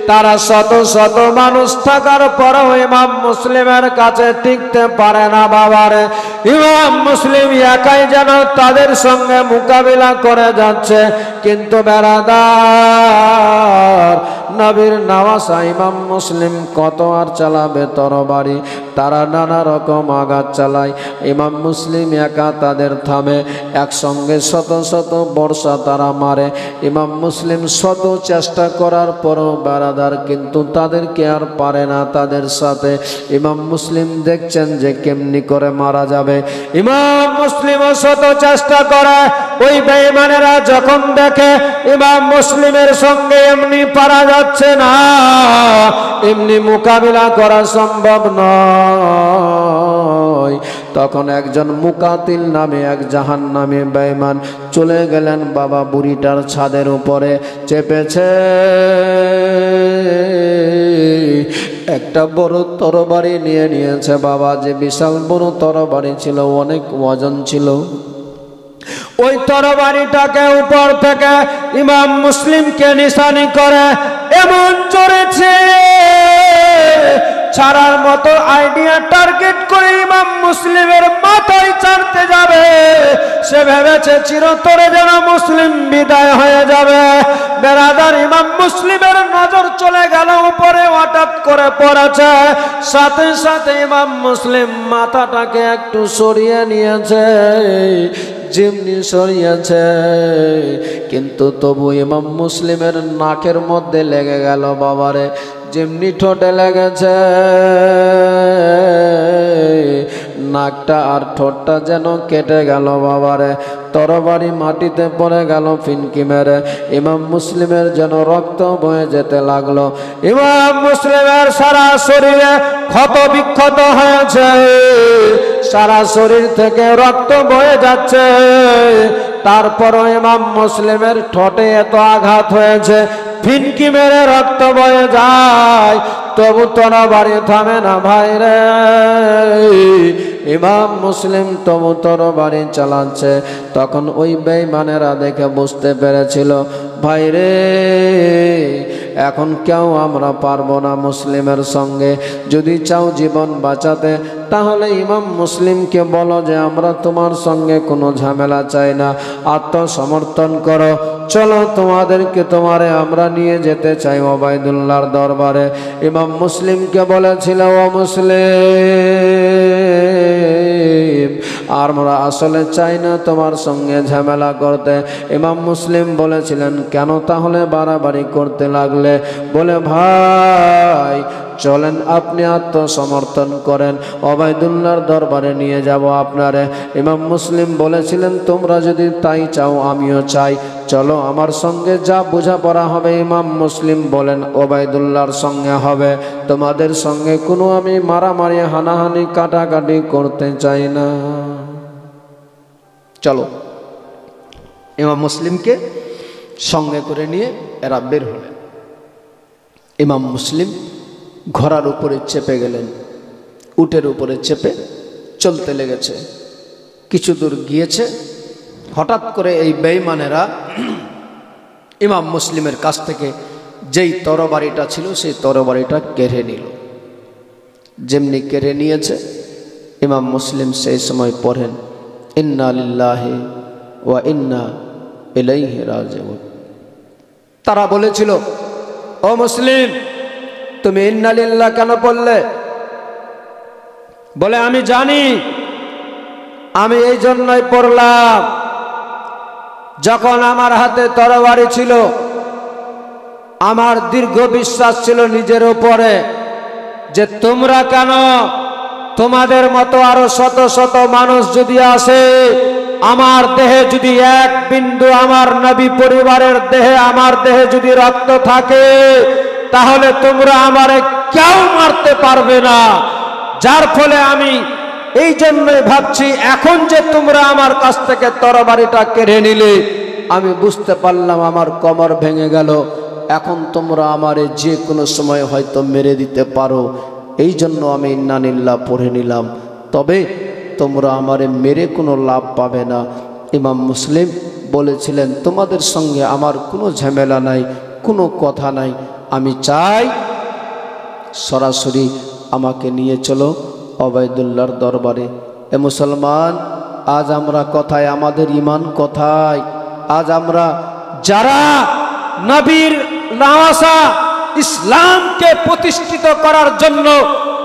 তারা শত শত মানুষ থাকার পরেও ইমাম মুসলিমের কাছে টিকতে পারে না। বাবারে, ইমাম মুসলিম একাই যেন তাদের সঙ্গে মোকাবিলা করে যাচ্ছে। কিন্তু বেরাদার, নবীর নওয়াসা ইমাম মুসলিম কত আর চালাবে তরবারি, তারা নানা রকম আঘাত চালায়। ইমাম মুসলিম একা তাদের থামে, একসঙ্গে শত শত বর্ষা তারা মারে। ইমাম মুসলিম শত চেষ্টা করার পরও বেরাদার কিন্তু তাদেরকে আর পারে না তাদের সাথে। ইমাম মুসলিম দেখছেন যে কেমনি করে মারা যাবে। ইমাম মুসলিমও শত চেষ্টা করে। ওই বেঈমানেরা যখন দেখে ইমাম মুসলিমের সঙ্গে এমনি পারা যাচ্ছে না, এমনি মোকাবিলা করা সম্ভব নয়, তখন একজন মুকাতিল নামে এক জাহান্নামী বেঈমান চলে গেলেন বাবা বুড়িটার ছাদের উপরে, চেপেছে একটা বড় তরবারি নিয়ে নিয়েছে। বাবা, যে বিশাল বড় তরবারি ছিল, অনেক ওজন ছিল। ওই তরবারিটাকে উপর থেকে ইমাম মুসলিমকে নিশানি করে এমন চড়েছে, ছাড়ার মতো আইডিয়া টার্গেট করে ইমাম মুসলিমের মাথায় চাড়তে যাবে। সে ভেবেছে চিরতরে যেন মুসলিম বিদায় হয়ে যাবে। বেরাদার, ইমাম মুসলিমের নজর চলে গেল উপরে, হঠাৎ করে পড়েছে। সাথে সাথে ইমাম মুসলিম মাথাটাকে একটু সরিয়ে নিয়েছে। যেমনি সরিয়েছে, কিন্তু তবু ইমাম মুসলিমের নাকের মধ্যে লেগে গেল। বাবারে, যেমনি ঠোঁটে লেগেছে, নাকটা আর ঠোঁটটা যেন কেটে গেল। বাবারে, তরবারি মাটিতে পড়ে গেল ফিনকি মেরে। ইমাম মুসলিমের যেন রক্ত বয়ে যেতে লাগলো। ইমাম মুসলিমের সারা শরীরে ক্ষত বিক্ষত হয়েছে, সারা শরীর থেকে রক্ত বয়ে যাচ্ছে। তারপরও ইমাম মুসলিমের ঠোঁটে এত আঘাত হয়েছে, ফিনকি মেরে রক্ত বয়ে যায়, তবু তরবারি থামে না। ভাই রে, ইমাম মুসলিম তবু তরবারি চালাচ্ছে। তখন ওই বেঈমানেরা দেখে বুঝতে পেরেছিল, ভাই রে, এখন কেউ আমরা পারবো না মুসলিমের সঙ্গে। যদি চাও জীবন বাঁচাতে, তাহলে ইমাম মুসলিমকে বলো যে আমরা তোমার সঙ্গে কোনো ঝামেলা চাই না, আত্মসমর্থন করো, চলো তোমারে আমরা নিয়ে যেতে চাই ওবায়দুল্লাহর দরবারে। ইমাম মুসলিমকে বলেছিল, ও মুসলিম, আর আমরা আসলে চাই না তোমার সঙ্গে ঝামেলা করতে। ইমাম মুসলিম বলেছিলেন, কেন তাহলে বাড়াবাড়ি করতে লাগলে? বলে, ভাই চলেন আপনি আত্মসমর্থন করেন, ওবায়দুল্লাহর দরবারে নিয়ে যাব আপনারে। ইমাম মুসলিম বলেছিলেন, তোমরা যদি তাই চাও আমিও চাই, চলো আমার সঙ্গে যা বোঝাপড়া হবে। ইমাম মুসলিম বলেন, ওবায়দুল্লাহর সঙ্গে হবে, তোমাদের সঙ্গে কোনো আমি মারামারি হানাহানি কাটাকাটি করতে চাই না। চলো। ইমাম মুসলিমকে সঙ্গে করে নিয়ে এরা বের হলেন। ইমাম মুসলিম ঘোড়ার উপরে চেপে গেলেন, উটের উপরে চেপে চলতে লেগেছে। কিছু দূর গিয়েছে, হঠাৎ করে এই বেঈমানেরা ইমাম মুসলিমের কাছ থেকে যেই তরবারিটা ছিল সেই তরবারিটা কেড়ে নিল। যেমনি কেড়ে নিয়েছে, ইমাম মুসলিম সেই সময় পড়েন ইন্না লিল্লাহি ওয়া ইন্না ইলাইহি রাজিউন। তারা বলেছিল, ও মুসলিম, তুমি ইন্না লিল্লাহ কেন পড়লে? বলে, আমি জানি, আমি এই জন্যই পড়লাম, যখন আমার হাতে তরবারি ছিল আমার দীর্ঘ বিশ্বাস ছিল নিজের উপরে যে তোমরা কেন, তোমাদের মতো আরো শত শত মানুষ যদি আসে, আমার দেহে যদি এক বিন্দু আমার নবী পরিবারের দেহে, আমার দেহে যদি রক্ত থাকে, তাহলে তোমরা আমারে কেউ মারতে পারবে না। যার ফলে আমি এই জন্যই ভাবছি, এখন যে তোমরা আমার কাছ থেকে তরবারিটা কেড়ে নিলে, আমি বুঝতে পারলাম আমার কোমর ভেঙে গেল, এখন তোমরা আমারে যে কোনো সময় হয়তো মেরে দিতে পারো, এই জন্য আমি ইন্না লিল্লাহ পড়ে নিলাম, তবে তোমরা আমারে মেরে কোনো লাভ পাবে না। ইমাম মুসলিম বলেছিলেন, তোমাদের সঙ্গে আমার কোনো ঝামেলা নাই, কোনো কথা নাই, আমি চাই সরাসরি আমাকে নিয়ে চলো ওবায়দুল্লাহর দরবারে। এ মুসলমান, আজ আমরা কোথায়? আমাদের ঈমান কোথায়? আজ আমরা যারা নবীর নওয়াসা ইসলামকে প্রতিষ্ঠিত করার জন্য,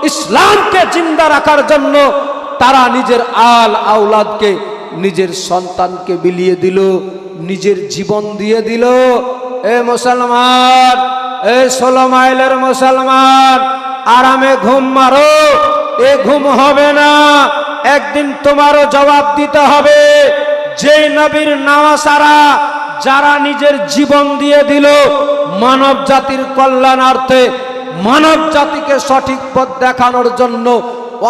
ইসলামকে জিন্দা রাখার জন্য তারা নিজের আল আওলাদকে, নিজের সন্তানকে বিলিয়ে দিল, নিজের জীবন দিয়ে দিল। এ মুসলমান, এ 16 মাইলের মুসলমান, আরামে ঘুম মারো, এ ঘুম হবে না, একদিন তোমারও জবাব দিতে হবে। যে নবীর নওয়াসারা যারা নিজের জীবন দিয়ে দিল মানব জাতির কল্যাণার্থে, মানব জাতিকে সঠিক পথ দেখানোর জন্য,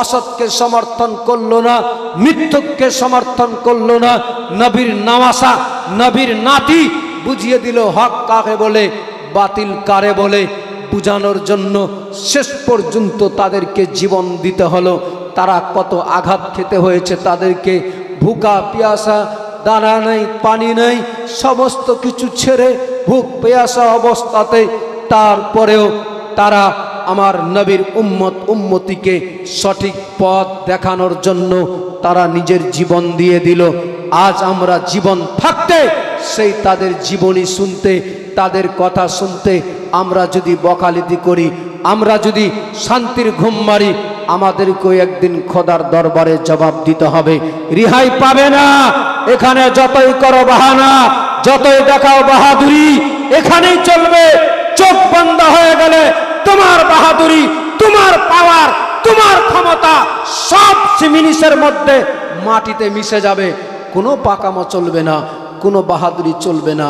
অসৎকে সমর্থন করলো না, মিথ্যুককে সমর্থন করলো না, নবীর নওয়াসা, নবীর নাতি বুঝিয়ে দিল হক কাকে বলে, বাতিল কারে বলে, বুঝানোর জন্য শেষ পর্যন্ত তাদেরকে জীবন দিতে হলো। তারা কত আঘাত খেতে হয়েছে, তাদেরকে ভুকা পিয়াসা, দানা নেই, পানি নেই, সমস্ত কিছু ছেড়ে ভুক পিয়াসা অবস্থাতে তারপরেও তারা আমার নবীর উম্মতিকে সঠিক পথ দেখানোর জন্য তারা নিজের জীবন দিয়ে দিল। আজ আমরা জীবন থাকতে সেই তাদের জীবনী শুনতে, তাদের কথা শুনতে আমরা যদি বকালতি করি, আমরা যদি শান্তির ঘুম মারি, আমাদেরকেও একদিন খোদার দরবারে জবাব দিতে হবে, রিহাই পাবে না। এখানে যতই করো বাহানা, যতই দেখাও বাহাদুরি, এখানেই চলবে। চোখ বন্ধ হয়ে গেলে তোমার বাহাদুরি, তোমার পাওয়ার, তোমার ক্ষমতা সব মিনিটের মধ্যে মাটিতে মিশে যাবে। কোনো পাকামো চলবে না, কোনো বাহাদুরি চলবে না।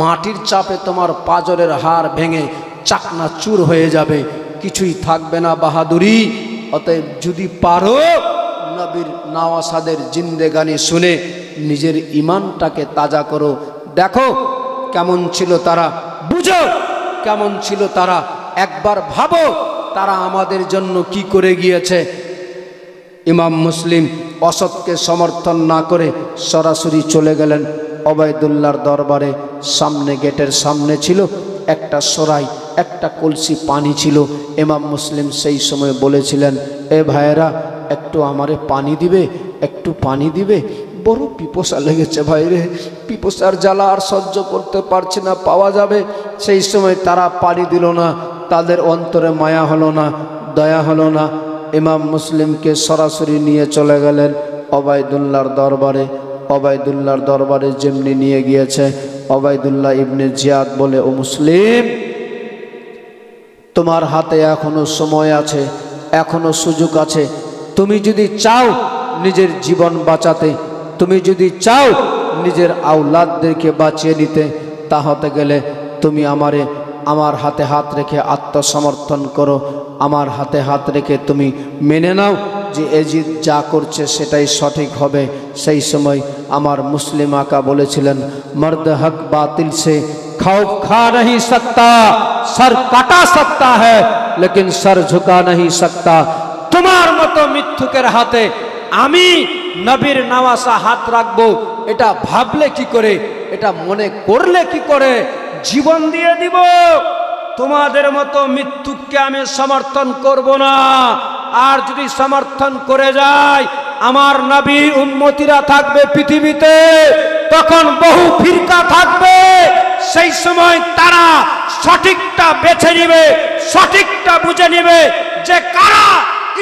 মাটির চাপে তোমার পাজরের হাড় ভেঙে চাকনা চুর হয়ে যাবে, কিছুই থাকবে না বাহাদুরি। অতএব যদি পারো নবীর নওয়াসাদের জিন্দেগানি শুনে নিজের ঈমানটাকে তাজা করো। দেখো কেমন ছিল তারা, বুঝো কেমন ছিল তারা, একবার ভাবো তারা আমাদের জন্য কি করে গিয়েছে। ইমাম মুসলিম অসৎকে সমর্থন না করে সরাসরি চলে গেলেন ওবায়দুল্লাহর দরবারে। সামনে, গেটের সামনে ছিল একটা সরাই, একটা কলসি পানি ছিল। ইমাম মুসলিম সেই সময় বলেছিলেন, এ ভাইয়েরা, একটু আমারে পানি দিবে, একটু পানি দিবে, বড় পিপাসা লেগেছে ভাইরে, পিপাসার জ্বালা আর সহ্য করতে পারছে না, পাওয়া যাবে। সেই সময় তারা পানি দিল না, তাদের অন্তরে মায়া হলো না, দয়া হলো না। ইমাম মুসলিমকে সরাসরি নিয়ে চলে গেলেন ওবায়দুল্লাহর দরবারে। ওবায়দুল্লাহর দরবারে যেমনি নিয়ে গিয়েছে, ওবায়দুল্লাহ ইবনে জিয়াদ বলে, ও মুসলিম, তোমার হাতে এখনো সময় আছে, এখনো সুযোগ আছে। তুমি যদি চাও নিজের জীবন বাঁচাতে, তুমি যদি চাও নিজের আওলাদদেরকে বাঁচিয়ে নিতে, তা হতে গেলে তুমি আমার হাতে হাত রেখে আত্মসমর্থন করো। আমার হাতে হাত রেখে তুমি মেনে নাও যে এজিদ যা করছে সেটাই সঠিক হবে। সেই সময় আমার মুসলিম আকা বলেছিলেন, मर्द हक बातिल से खौफ खा नहीं सकता, सर काटा सकता है लेकिन सर झुका नहीं सकता। তোমার মতো মিথ্যুকের হাতে আমি নবীর নওয়াসা হাত রাখবো, এটা ভাবলে কি করে, এটা মনে করলে কি করে? জীবন দিয়ে দিব। তোমাদের মতো মিথ্যুককে আমি সমর্থন করব না। আর যদি সমর্থন করে যায়, আমার নবীর উম্মতিরা থাকবে পৃথিবীতে, তখন বহু ফিরকা থাকবে। সেই সময় তারা সঠিকটা বেছে নিবে, সঠিকটা বুঝে নিবে যে কারা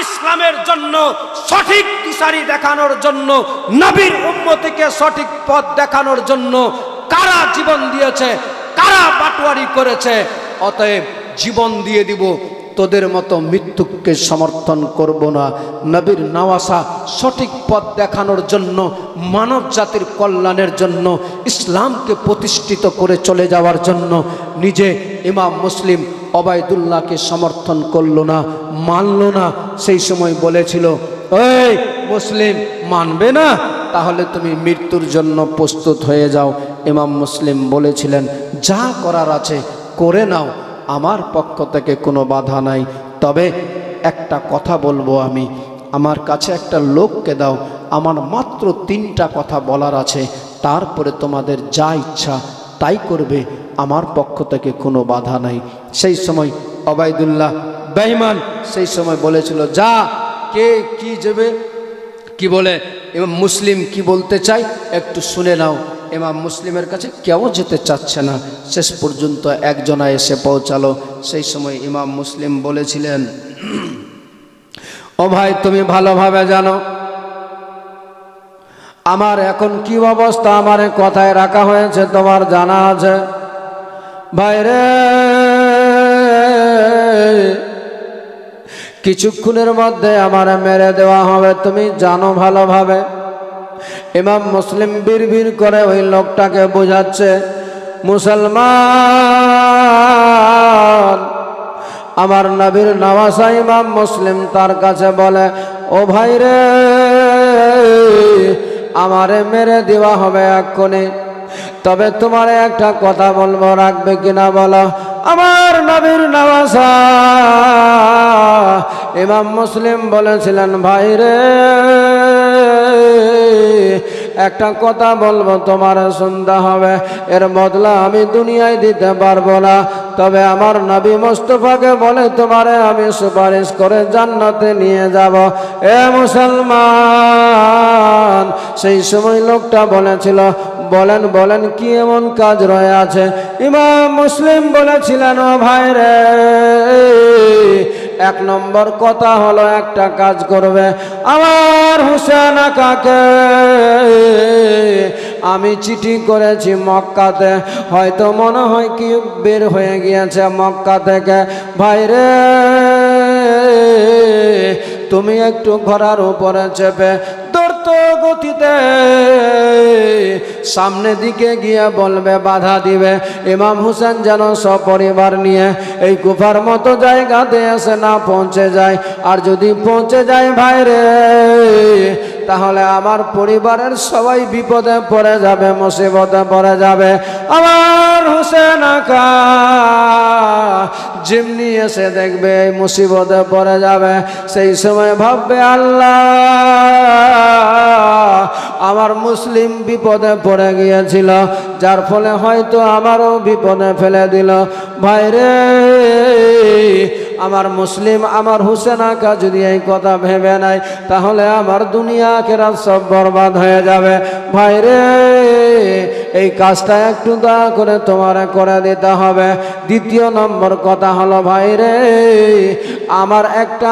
ইসলামের জন্য সঠিক দিশারি দেখানোর জন্য, নবীর উম্মতিকে সঠিক পথ দেখানোর জন্য কারা জীবন দিয়েছে, কারা বাটোয়ারি করেছে। অতএব জীবন দিয়ে দিব, তোদের মতো মৃত্যুকে সমর্থন করব না। নবীর নওয়াসা সঠিক পথ দেখানোর জন্য, মানব জাতির কল্যাণের জন্য, ইসলামকে প্রতিষ্ঠিত করে চলে যাওয়ার জন্য নিজে ইমাম মুসলিম ওবায়দুল্লাহকে সমর্থন করলো না, মানলো না। সেই সময় বলেছিল, এই মুসলিম মানবে না, তাহলে তুমি মৃত্যুর জন্য প্রস্তুত হয়ে যাও। ইমাম মুসলিম বলেছিলেন, যা করার আছে করে নাও, আমার পক্ষ থেকে কোনো বাধা নাই। তবে একটা কথা বলবো আমি, আমার কাছে একটা লোককে দাও, আমার মাত্র 3টা কথা বলার আছে, তারপরে তোমাদের যা ইচ্ছা তাই করবে, আমার পক্ষ থেকে কোনো বাধা নাই। সেই সময় ওবায়দুল্লাহ বেঈমান সেই সময় বলেছিল, যা, কে কি যাবে, কি বলে ইমাম মুসলিম কি বলতে চাই একটু শুনে নাও। ইমাম মুসলিমের কাছে কেউ যেতে চাচ্ছে না। শেষ পর্যন্ত একজনা এসে পৌঁছালো। সেই সময় ইমাম মুসলিম বলেছিলেন, ও ভাই, তুমি ভালোভাবে জানো আমার এখন কি অবস্থা, আমার কথায় রাখা হয়েছে, তোমার জানা আছে। ভাইরে, কিছুক্ষণের মধ্যে আমার মেরে দেওয়া হবে, তুমি জানো ভালোভাবে। ইমাম মুসলিম বিড়বিড় করে ওই লোকটাকে বোঝাচ্ছে, মুসলমান, আমার নবীর নওয়াসা ইমাম মুসলিম তার কাছে বলে, ও ভাই রে, আমারে মেরে দেওয়া হবে এক্ষুনি, তবে তোমার একটা কথা বলবো, রাখবে কিনা বলো। আমার নবীর নওয়াসা ইমাম মুসলিম বলেছিলেন, ভাই রে, একটা কথা বলবো, তোমার শুনতে হবে, এর বদলা আমি দুনিয়ায় দিতে পারবো না, তবে আমার নবী মুস্তাফাকে বলে তোমারে আমি সুপারিশ করে জান্নাতে নিয়ে যাব। এ মুসলমান, সেই সময় লোকটা বলেছিল, বলেন বলেন কি এমন কাজ রয়ে আছে? ইমাম মুসলিম বলেছিলেন, ও ভাই রে, 1 নম্বর কথা হলো একটা কাজ করবে, আমার হুসেন আকাকে আমি চিঠি করেছি মক্কাতে, হয়তো মনে হয় কি বের হয়ে গিয়েছে মক্কা থেকে। ভাই রে, তুমি একটু ঘোড়ার উপরে চেপে দ্রুত গতিতে সামনে দিকে গিয়ে বলবে, বাধা দিবে ইমাম হুসেন যেন সপরিবার নিয়ে এই কুফার মতো জায়গাতে এসে না পৌঁছে যায়। আর যদি পৌঁছে যায় ভাই রে, তাহলে আমার পরিবারের সবাই বিপদে পড়ে যাবে, মুসিবতে পড়ে যাবে। আমার হুসেন আকা যেমনি এসে দেখবে এই মুসিবতে পড়ে যাবে, সেই সময় ভাববে, আল্লাহ, আমার মুসলিম বিপদে পড়ে গিয়েছিল, যার ফলে হয়তো আমারও বিপদে ফেলে দিল। ভাই রে, আমার মুসলিম, আমার হুসেন আকা যদি এই কথা ভেবে নাই, তাহলে আমার দুনিয়া আখিরাত সব বরবাদ হয়ে যাবে। ভাই রে, এই কাজটা একটু দয়া করে তোমার করে দিতে হবে। 2 নম্বর কথা হলো, ভাই রে,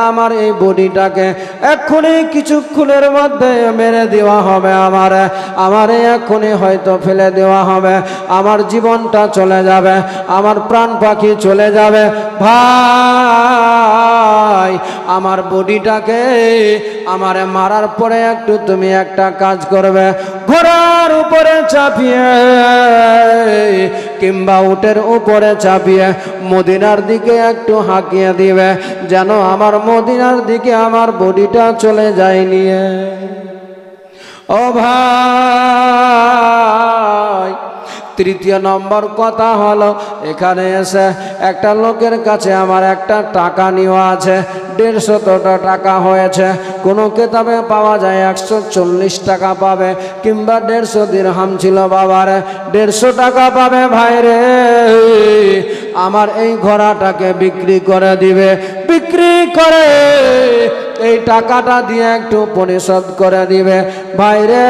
আমার এই বডিটাকে এক্ষুনি কিছুক্ষণের মধ্যে মেরে দেওয়া হবে, আমার এক্ষুনি হয়তো ফেলে দেওয়া হবে, আমার জীবনটা চলে যাবে, আমার প্রাণ পাখি চলে যাবে। ভাই, আমার বডিটাকে আমারে মারার পরে একটু তুমি একটা কাজ করবে, ঘোড়ার উপরে চাপিয়ে কিংবা উটের উপরে চাপিয়ে মদিনার দিকে একটু হাঁকিয়ে দিবে, যেন আমার মদিনার দিকে আমার বডিটা চলে যায় নিয়ে। ও ভাই, তৃতীয় নম্বর কথা হলো, এখানে এসে একটা লোকের কাছে আমার একটা টাকা নেওয়া আছে, 150 টাকা হয়েছে। কোনো কেতাবে পাওয়া যায় 140 টাকা পাবে, কিংবা 150 দিরহাম ছিল বাবারে, 150 টাকা পাবে। ভাইরে, আমার এই ঘোড়াটাকে বিক্রি করে দিবে, বিক্রি করে এই টাকাটা দিয়ে একটু পরিশোধ করে দিবে। ভাইরে,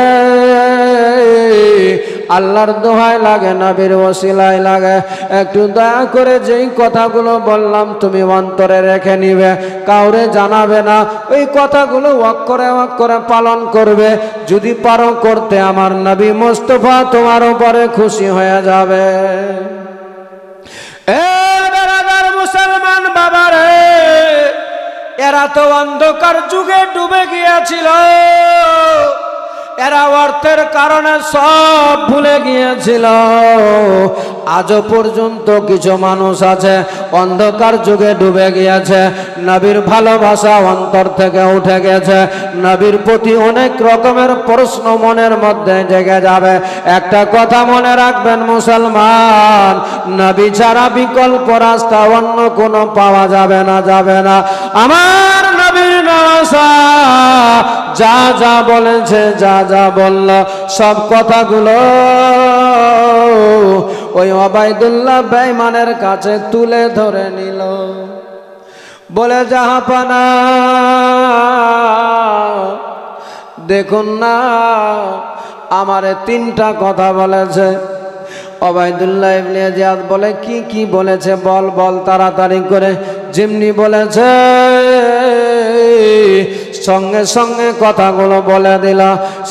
আল্লাহর দোহাই লাগে, নবীর ওসিলায় লাগে, একটু দয়া করে যেই কথাগুলো বললাম তুমি অন্তরে রেখে নিবে, কাউরে জানাবে না। ওই কথাগুলো অক্ষরে অক্ষরে পালন করবে। যদি পারো করতে, আমার নবী মুস্তাফা তোমার উপরে খুশি হয়ে যাবে। এ বেরাদার মুসলমান বাবারে, এরা তো অন্ধকার যুগে ডুবে গিয়েছিল, এরা অর্থের কারণে সব ভুলে গিয়েছিল। আজও পর্যন্ত কিছু মানুষ আছে অন্ধকার যুগে ডুবে গিয়েছে, নবীর ভালোবাসা অন্তর থেকে উঠে গেছে, নবীর প্রতি অনেক রকমের প্রশ্ন মনের মধ্যে জেগে যাবে। একটা কথা মনে রাখবেন মুসলমান, নবী ছাড়া বিকল্প রাস্তা অন্য কোনো পাওয়া যাবে না, যাবে না। আমার নবীর নওয়াসা যা যা বলেছে, যা যা বলল, সব কথাগুলো ওই ওবাইদুল্লাহ বেঈমানের কাছে তুলে ধরে নিল। বলে, জাহাপানা দেখুন না, আমারে 3টা কথা বলেছে। ওবাইদুল্লাহ ইবনে জিয়াদ বলে, কি কি বলেছে বল বল তাড়াতাড়ি করে। যেমনি বলেছে সঙ্গে সঙ্গে কথাগুলো বলে দিল।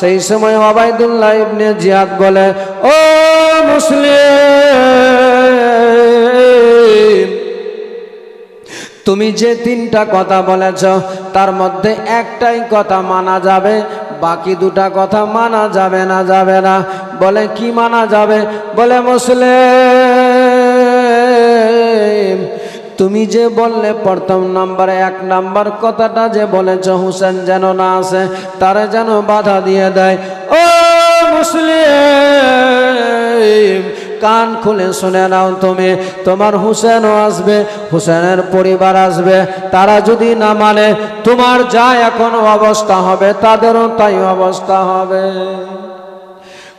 সেই সময় ওবাইদুল্লাহ ইবনে জিয়াদ বলে, ও মুসলিম, তুমি যে 3টা কথা বলেছ তার মধ্যে একটাই কথা মানা যাবে, বাকি 2টা কথা মানা যাবে না, যাবে না। বলে, কি মানা যাবে? বলে, মুসলিম, তুমি যে বললে প্রথম নম্বরে 1 নম্বর কথাটা যে বলেছ, হুসেন যেন না আসে, তারে যেন বাধা দিয়ে দেয়। ও মুসলিম, কান খুলে শুনে নাও, তুমি, তোমার হুসেনও আসবে, হুসেনের পরিবার আসবে, তারা যদি না মানে তোমার যা এখন অবস্থা হবে তাদেরও তাই অবস্থা হবে।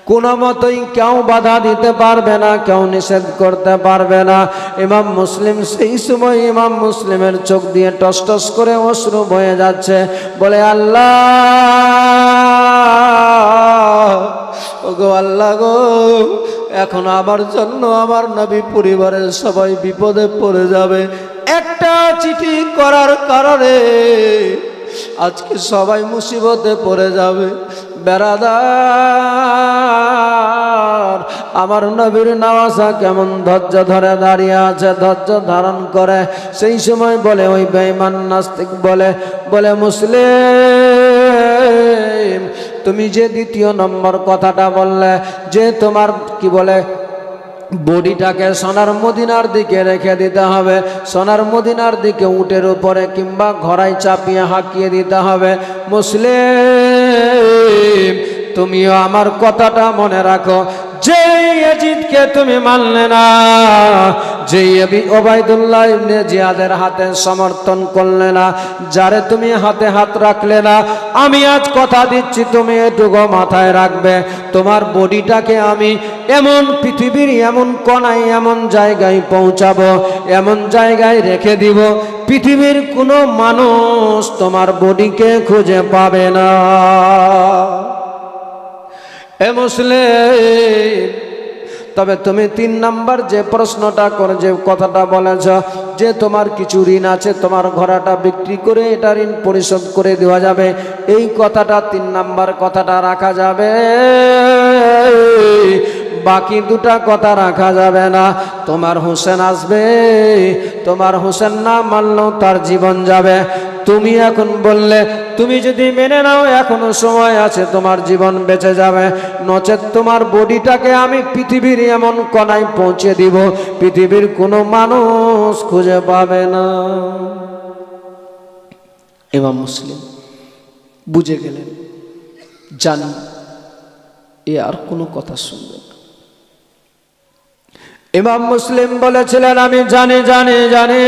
কোনো মতোই কেউ বাধা দিতে পারবে না, কেউ নিষেধ করতে পারবে না। ইমাম মুসলিম, সেই সময় ইমাম মুসলিমের চোখ দিয়ে টস টস করে অশ্রু বয়ে যাচ্ছে। বলে, আল্লাহ, ওগো আল্লাহ গো, এখন আমার জন্য আমার নবী পরিবারের সবাই বিপদে পড়ে যাবে। একটা চিঠি করার কারণে আজকে সবাই মুসিবতে পড়ে যাবে। বেরাদার, আমার নবীর নওয়াসা কেমন ধৈর্য ধরে দাঁড়িয়ে আছে, ধৈর্য ধারণ করে। সেই সময় বলে, ওই বেঈমান নাস্তিক বলে, মুসলিম, তুমি যে 2য় নম্বর কথাটা বললে, যে তোমার কি বলে বডিটাকে সোনার মদিনার দিকে রেখে দিতে হবে, সোনার মদিনার দিকে উটের উপরে কিংবা ঘোড়ায় চাপিয়ে হাঁকিয়ে দিতে হবে। মুসলিম, তুমিও আমার কথাটা মনে রাখো। যে ইয়াজিদকে তুমি মানলে না, যে ওবাইদুল্লাহ ইবনে জিয়াদের হাতে সমর্থন করলে না, যারে তুমি হাতে হাত রাখলে না, আমি আজ কথা দিচ্ছি তুমি এটুকু মাথায় রাখবে, তোমার বডিটাকে আমি এমন পৃথিবীর এমন কোনায় এমন জায়গায় পৌঁছাবো, এমন জায়গায় রেখে দিব, পৃথিবীর কোনো মানুষ তোমার বডিকে খুঁজে পাবে না। এ মুসলিম, তবে তুমি 3 নম্বর যে প্রশ্নটা করে, যে কথাটা বলেছ, যে তোমার কিছু ঋণ আছে, তোমার ঘোড়াটা বিক্রি করে এটা ঋণ পরিশোধ করে দেওয়া যাবে, এই কথাটা 3 নম্বর কথাটা রাখা যাবে, বাকি 2টা কথা রাখা যাবে না। তোমার হুসেন আসবে, তোমার হুসেন না মানলেও তার জীবন যাবে। তুমি এখন বললে, তুমি যদি মেনে নাও এখনো সময় আছে, তোমার জীবন বেঁচে যাবে, নচেত তোমার বডিটাকে আমি পৃথিবীর এমন কোনায় পৌঁছে দিব, পৃথিবীর কোনো মানুষ খুঁজে পাবে না। ইমাম মুসলিম বুঝে গেলেন, জানি এ আর কোনো কথা শুনবে না। ইমাম মুসলিম বলেছিলেন, আমি জানি জানি জানি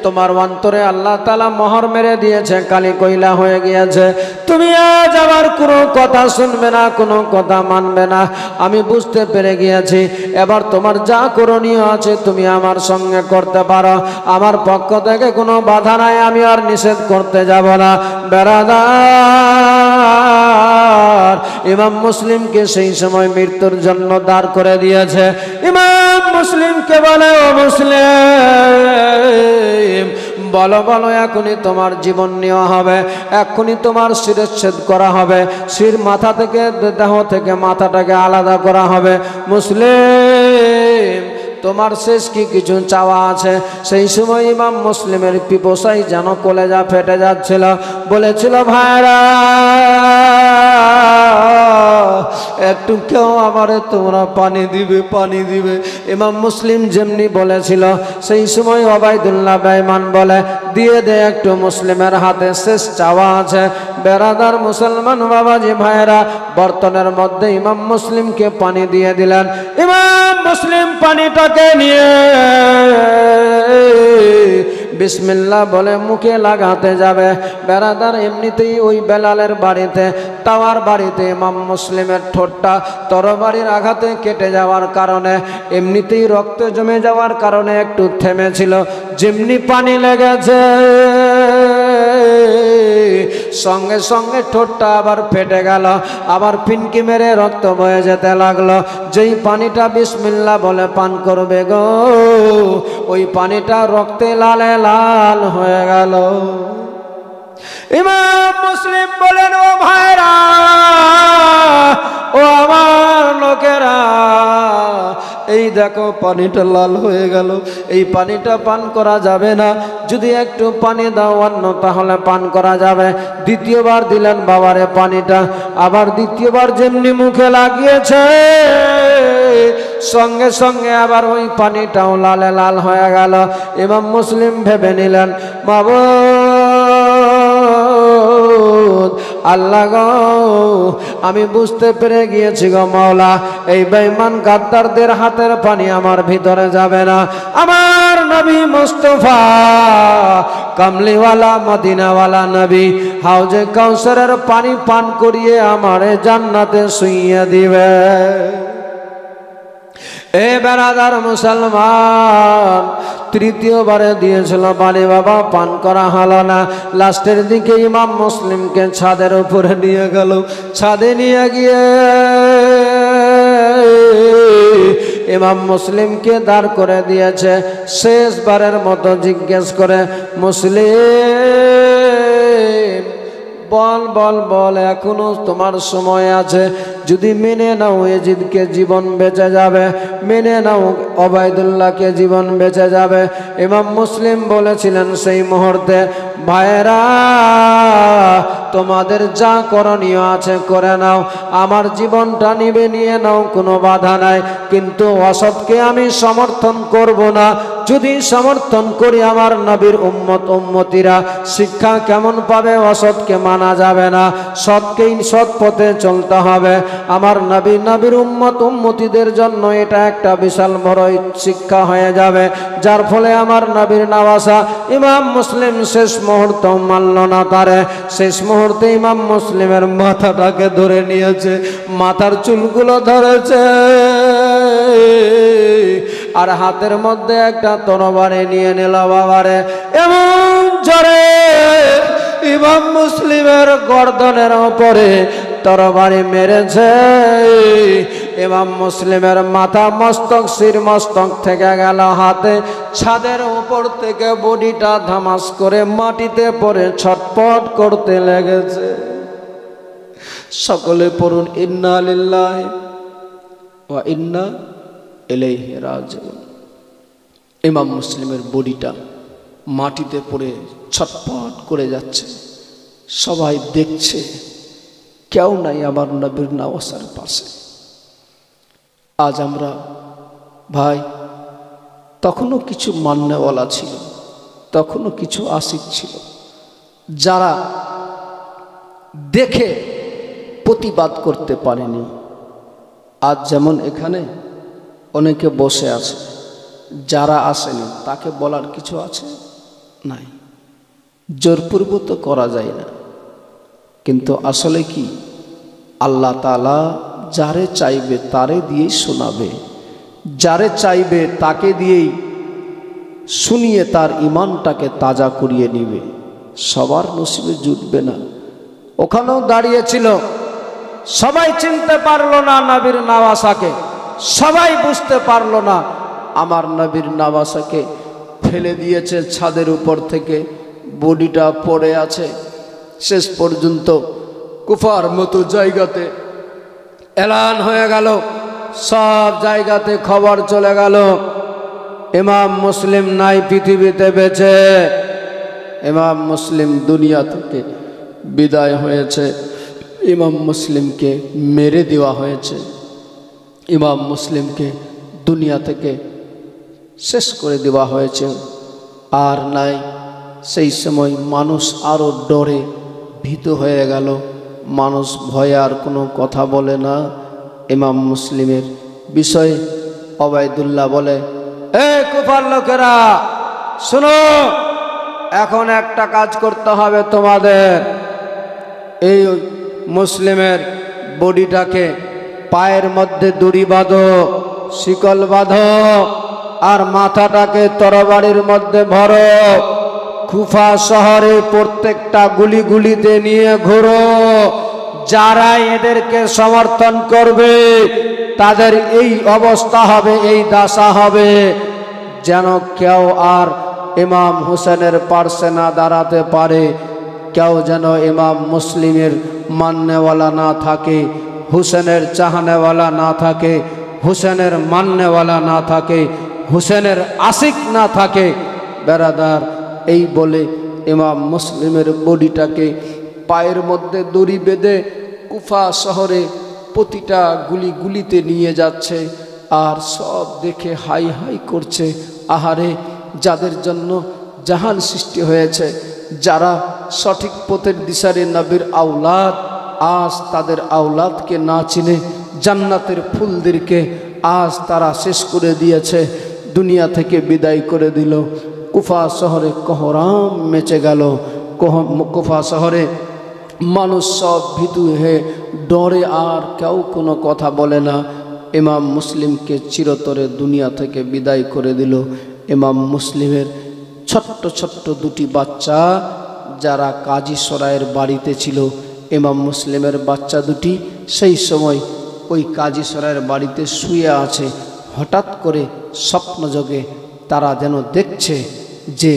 তোমার অন্তরে আল্লাহ তাআলা মোহর মেরে দিয়েছে, কালি কয়লা হয়ে গিয়েছে, তুমি আজ আমার কোনো কথা শুনবে না, কোনো কথা মানবে না। আমি বুঝতে পেরে গিয়েছি, এবার তোমার যা করণীয় আছে তুমি আমার সঙ্গে করতে পারো, আমার পক্ষ থেকে কোনো বাধা নাই, আমি আর নিষেধ করতে যাব না। বেরাদার, ইমাম মুসলিমকে সেই সময় মৃত্যুর জন্য দাঁড় করে দিয়েছে। ইমাম মুসলিমকে বলে, ও মুসলিম, বলো বলো, এখনই তোমার জীবন নেওয়া হবে, এখনই তোমার শিরচ্ছেদ করা হবে, শির মাথা থেকে, দেহ থেকে মাথাটাকে আলাদা করা হবে। মুসলিম, তোমার শেষ কি কিছু চাওয়া আছে? সেই সময় ইমাম মুসলিমের পিপাসায় যেন কলেজা ফেটে যাচ্ছিল, বলেছিল, ভাইরা একটু কেউ আমারে তোমরা পানি দিবে, পানি দিবে। ইমাম মুসলিম যেমনি বলেছিল, সেই সময় ওবায়দুল্লাহ বেঈমান বলে, দিয়ে দে একটু, মুসলিমের হাতে শেষ চাওয়া আছে। বেরাদার মুসলমান বাবাজি ভাইরা, বর্তনের মধ্যে ইমাম মুসলিমকে পানি দিয়ে দিলেন। ইমাম মুসলিম পানিটাকে নিয়ে বিসমিল্লাহ বলে মুখে লাগাতে যাবে। বেরাদার, এমনিতেই ওই বেলালের বাড়িতে, তাওয়ার বাড়িতে ইমাম মুসলিমের ঠোঁটটা তরবারির আঘাতে কেটে যাওয়ার কারণে, এমনিতেই রক্ত জমে যাওয়ার কারণে একটু থেমেছিল। যেমনি পানি লেগেছে, সঙ্গে সঙ্গে ঠোঁটটা আবার ফেটে গেল, আবার ফিনকি মেরে রক্ত বয়ে যেতে লাগলো। যেই পানিটা বিসমিল্লাহ বলে পান করবে গো, ওই পানিটা রক্তে লালে লাল হয়ে গেল। ইমাম মুসলিম বলেন, ও ভাইরা, ও আমার লোকেরা, এই দেখো পানিটা লাল হয়ে গেল, এই পানিটা পান করা যাবে না, যদি একটু পানি দাও অন্য, তাহলে পান করা যাবে। দ্বিতীয়বার দিলেন বাবারে পানিটা, আবার দ্বিতীয়বার যেমনি মুখে লাগিয়েছে, সঙ্গে সঙ্গে আবার ওই পানিটাও লালে লাল হয়ে গেল। ইমাম মুসলিম ভেবে নিলেন, মাবুদ আল্লাহ গো, আমি বুঝতে পেরে গিয়েছি গো মাওলা, এই বেঈমান গাদ্দারদের হাতের পানি আমার ভিতরে যাবে না। আমার নবী মুস্তাফা কামলিওয়ালা মদিনাওয়ালা নবী হাউজে কাউসারের পানি পান করিয়ে আমারে জান্নাতে শুইয়ে দিবে। এ বেরাদার মুসলমান, তৃতীয়বারে দিয়েছিল পানি, বাবা পান করা হলো না। লাস্টের দিকে ইমাম মুসলিমকে ছাদের উপরে নিয়ে গেল। ছাদে নিয়ে গিয়ে ইমাম মুসলিমকে দাঁড় করে দিয়েছে। শেষবারের মতো জিজ্ঞেস করে, মুসলিম বল বল বল, এখনো তোমার সময় আছে, যদি মেনে নাও ইয়াজিদকে জীবন বেঁচে যাবে, মেনে নাও ওবায়দুল্লাহকে জীবন বেঁচে যাবে। ইমাম মুসলিম বলেছিলেন সেই মুহূর্তে, ভাইরা তোমাদের যা করণীয় আছে করে নাও, আমার জীবনটা নিবে নিয়ে নাও, কোনো বাধা নাই, কিন্তু অসৎকে আমি সমর্থন করব না। যদি সমর্থন করি আমার নবীর উম্মত উম্মতিরা শিক্ষা কেমন পাবে? অসৎকে মানা যাবে না, সৎকেই সৎ পথে চলতে হবে। আমার নবীর উম্মত উম্মতিদের জন্য এটা একটা বিশাল বড় শিক্ষা হয়ে যাবে, যার ফলে আমার নবীর নওয়াসা ইমাম মুসলিম শেষ মুহূর্ত মানল না তারে। শেষ মুহূর্তে ইমাম মুসলিমের মাথাটাকে ধরে নিয়েছে, মাথার চুলগুলো ধরেছে, আর হাতের মধ্যে একটা তরবারি নিয়ে নিল। বাবারে এমন জোরে ইমাম মুসলিমের গর্দনের উপরে তরবারি মেরেছে, ইমাম মুসলিমের মাথা মস্তক, শির মস্তক থেকে গেল হাতে। ছাদের উপর থেকে বডিটা ধামাস করে মাটিতে পড়ে ছটপট করতে লেগেছে। সকলে পড়ুন, ইন্না লিল্লাহি ওয়া ইন্না ইলাইহি রাজিউন। ইমাম মুসলিমের বডিটা মাটিতে পড়ে ছটপট করে যাচ্ছে, সবাই দেখছে, কেউ নাই আমার নবীর নওয়াসার পাশে। আজ আমরা ভাই, তখনও কিছু মান্যওয়ালা ছিল, তখনও কিছু আশিক ছিল, যারা দেখে প্রতিবাদ করতে পারেনি। আজ যেমন এখানে অনেকে বসে আছে, যারা আসেনি তাকে বলার কিছু আছে? নাই। জোরপূর্বক তো করা যায় না। কিন্তু আসলে কি, আল্লাহ তাআলা যারে চাইবে তারে দিয়েই শোনাবে, যারে চাইবে তাকে দিয়েই শুনিয়ে তার ইমানটাকে তাজা করিয়ে নিবে। সবার নসিবে জুটবে না। ওখানেও দাঁড়িয়েছিল, সবাই চিনতে পারলো না নবীর নাওয়াসাকে, সবাই বুঝতে পারলো না আমার নবীর নাওয়াসাকে। ফেলে দিয়েছে ছাদের উপর থেকে, বডিটা পড়ে আছে। শেষ পর্যন্ত কুফার মতো জায়গাতে এলান হয়ে গেল, সব জায়গাতে খবর চলে গেল, ইমাম মুসলিম নাই পৃথিবীতে বেঁচে, ইমাম মুসলিম দুনিয়া থেকে বিদায় হয়েছে, ইমাম মুসলিমকে মেরে দেওয়া হয়েছে, ইমাম মুসলিমকে দুনিয়া থেকে শেষ করে দেওয়া হয়েছে, আর নাই। সেই সময় মানুষ আরও ডরে ভীত হয়ে গেল, মানুষ ভয়ে আর কোনো কথা বলে না। ইমাম মুসলিমের বিষয়ে ওবায়দুল্লাহ বলে, এই কুফার লোকেরা শোনো, এখন একটা কাজ করতে হবে তোমাদের। এই মুসলিমের বডিটাকে পায়ের মধ্যে দড়ি বাঁধো, শিকল বাঁধো, আর মাথাটাকে তরবারির মধ্যে ভরো, কুফা শহরে প্রত্যেকটা গুলিগুলিতে নিয়ে ঘোরো। যারা এদেরকে সমর্থন করবে তাদের এই অবস্থা হবে, এই দশা হবে, যেন কেউ আর ইমাম হুসেনের পার্শ্বে না দাঁড়াতে পারে, কেউ যেন ইমাম মুসলিমের মাননেওয়ালা না থাকে, হুসেনের চাহনেওয়ালা না থাকে, হুসেনের মাননেওয়ালা না থাকে, হুসেনের আশিক না থাকে। বেরাদার, এই বলে ইমাম মুসলিমের বডিটাকে পায়ের মধ্যে দড়ি বেঁধে কুফা শহরে প্রতিটা গুলিতে নিয়ে যাচ্ছে। আর সব দেখে হাই হাই করছে, আহারে, যাদের জন্য জাহান সৃষ্টি হয়েছে, যারা সঠিক পথের দিশারে নবীর আওলাদ, আজ তাদের আওলাদকে না চিনে জান্নাতের ফুলদেরকে আজ তারা শেষ করে দিয়েছে, দুনিয়া থেকে বিদায় করে দিল। কুফা শহরে কোহরাম মেচে গেল। কুফা শহরে মানুষ সব ভীতু হয়ে ডরে, আর কেউ কোনো কথা বলে না। ইমাম মুসলিমকে চিরতরে দুনিয়া থেকে বিদায় করে দিল। ইমাম মুসলিমের ছোট্ট ছোট্ট দুটি বাচ্চা, যারা কাজী সরাইয়ের বাড়িতে ছিল, ইমাম মুসলিমের বাচ্চা দুটি সেই সময় ওই কাজী সরাইয়ের বাড়িতে শুয়ে আছে। হঠাৎ করে স্বপ্নযোগে তারা যেন দেখছে যে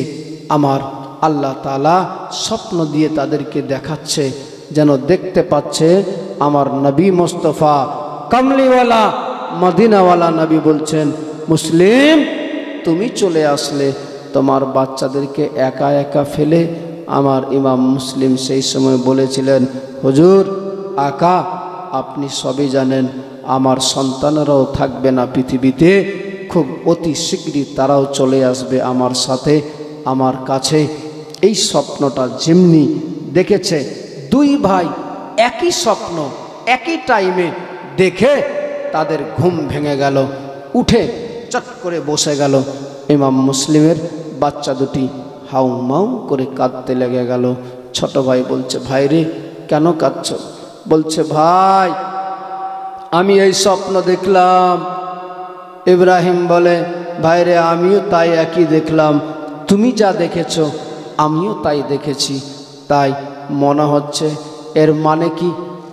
আমার আল্লাহ তাআলা স্বপ্ন দিয়ে তাদেরকে দেখাচ্ছে, যেন দেখতে পাচ্ছে আমার নবী মোস্তফা কামলিওয়ালা মদিনাওয়ালা নবী বলছেন, মুসলিম তুমি চলে আসলে তোমার বাচ্চাদেরকে একা একা ফেলে। আমার ইমাম মুসলিম সেই সময় বলেছিলেন, হুজুর আকা, আপনি সবই জানেন, আমার সন্তানেরাও থাকবে না পৃথিবীতে, খুব অতি শীঘ্রই তারাও চলে আসবে আমার সাথে, আমার কাছে। এই স্বপ্নটা যেমনি দেখেছে, দুই ভাই একই স্বপ্ন একই টাইমে দেখে তাদের ঘুম ভেঙে গেল, উঠে চট করে বসে গেল। ইমাম মুসলিমের বাচ্চা দুটি হাউ মাউ করে কাঁদতে লেগে গেল। ছোট ভাই বলছে, ভাই রে কেন কাঁদছ? বলছে, ভাই আমি এই স্বপ্ন দেখলাম। ইব্রাহিম বলে, ভাই রে আমিও তাই একই দেখলাম, তুমি যা দেখেছ আমিও তাই দেখেছি, তাই মনে হচ্ছে এর মানে কি,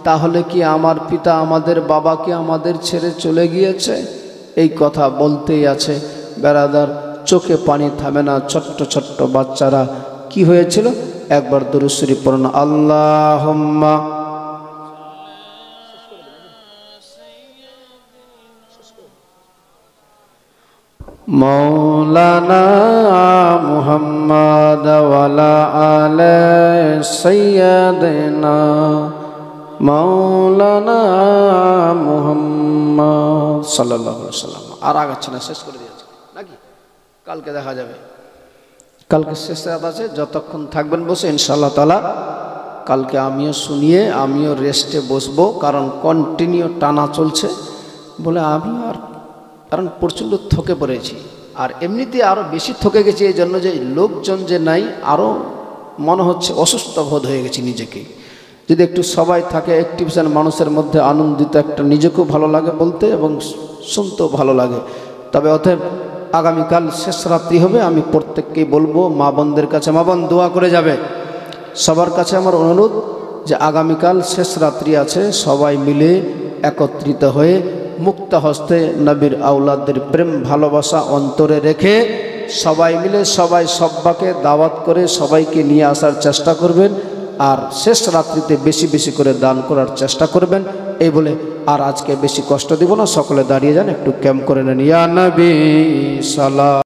তাহলে কি আমার পিতা আমাদের বাবাকে আমাদের ছেড়ে চলে গিয়েছে? এই কথা বলতেই আছে বেরাদার, চোখে পানি থামে না। ছোট্ট ছোট্ট বাচ্চারা কি হয়েছিল, একবার দুরূদ শরীফ পড়ুন, আল্লাহুম্মা মৌলানা মুহাম্মদ ওয়ালা আলে সাইয়্যিদিনা মৌলানা মুহাম্মদ সাল্লাল্লাহু আলাইহি ওয়াসাল্লাম। আর আগাচ্ছে না, শেষ করে দিয়েছে নাকি? কালকে দেখা যাবে, কালকে শেষ রাত আছে, যতক্ষণ থাকবেন বসে ইনশাআল্লাহ তাআলা কালকে আমিও শুনিয়ে আমিও রেস্টে বসবো, কারণ কন্টিনিউ টানা চলছে বলে আমি আর, কারণ প্রচণ্ড থকে পড়েছি। আর এমনিতে আরও বেশি থকে গেছি এই জন্য যে লোকজন যে নাই, আরও মনে হচ্ছে অসুস্থ বোধ হয়ে গেছি নিজেকে। যদি একটু সবাই থাকে অ্যাক্টিভিশন মানুষের মধ্যে আনন্দিত একটা, নিজেকেও ভালো লাগে বলতে এবং শুনতেও ভালো লাগে। তবে অতএব আগামীকাল শেষ রাত্রি হবে, আমি প্রত্যেককেই বলবো মা বোনদের কাছে, মা বোন দোয়া করে যাবে। সবার কাছে আমার অনুরোধ যে আগামীকাল শেষ রাত্রি আছে, সবাই মিলে একত্রিত হয়ে মুক্ত হস্তে নবীর আওলাদের প্রেম ভালোবাসা অন্তরে রেখে সবাই মিলে সবাই সব্বাকে দাওয়াত করে সবাইকে নিয়ে আসার চেষ্টা করবেন। আর শেষ রাত্রিতে বেশি বেশি করে দান করার চেষ্টা করবেন। এই বলে আর আজকে বেশি কষ্ট দিব না, সকলে দাঁড়িয়ে যান, একটু ক্যাম্প করে নেন। ইয়া নবী সালাম।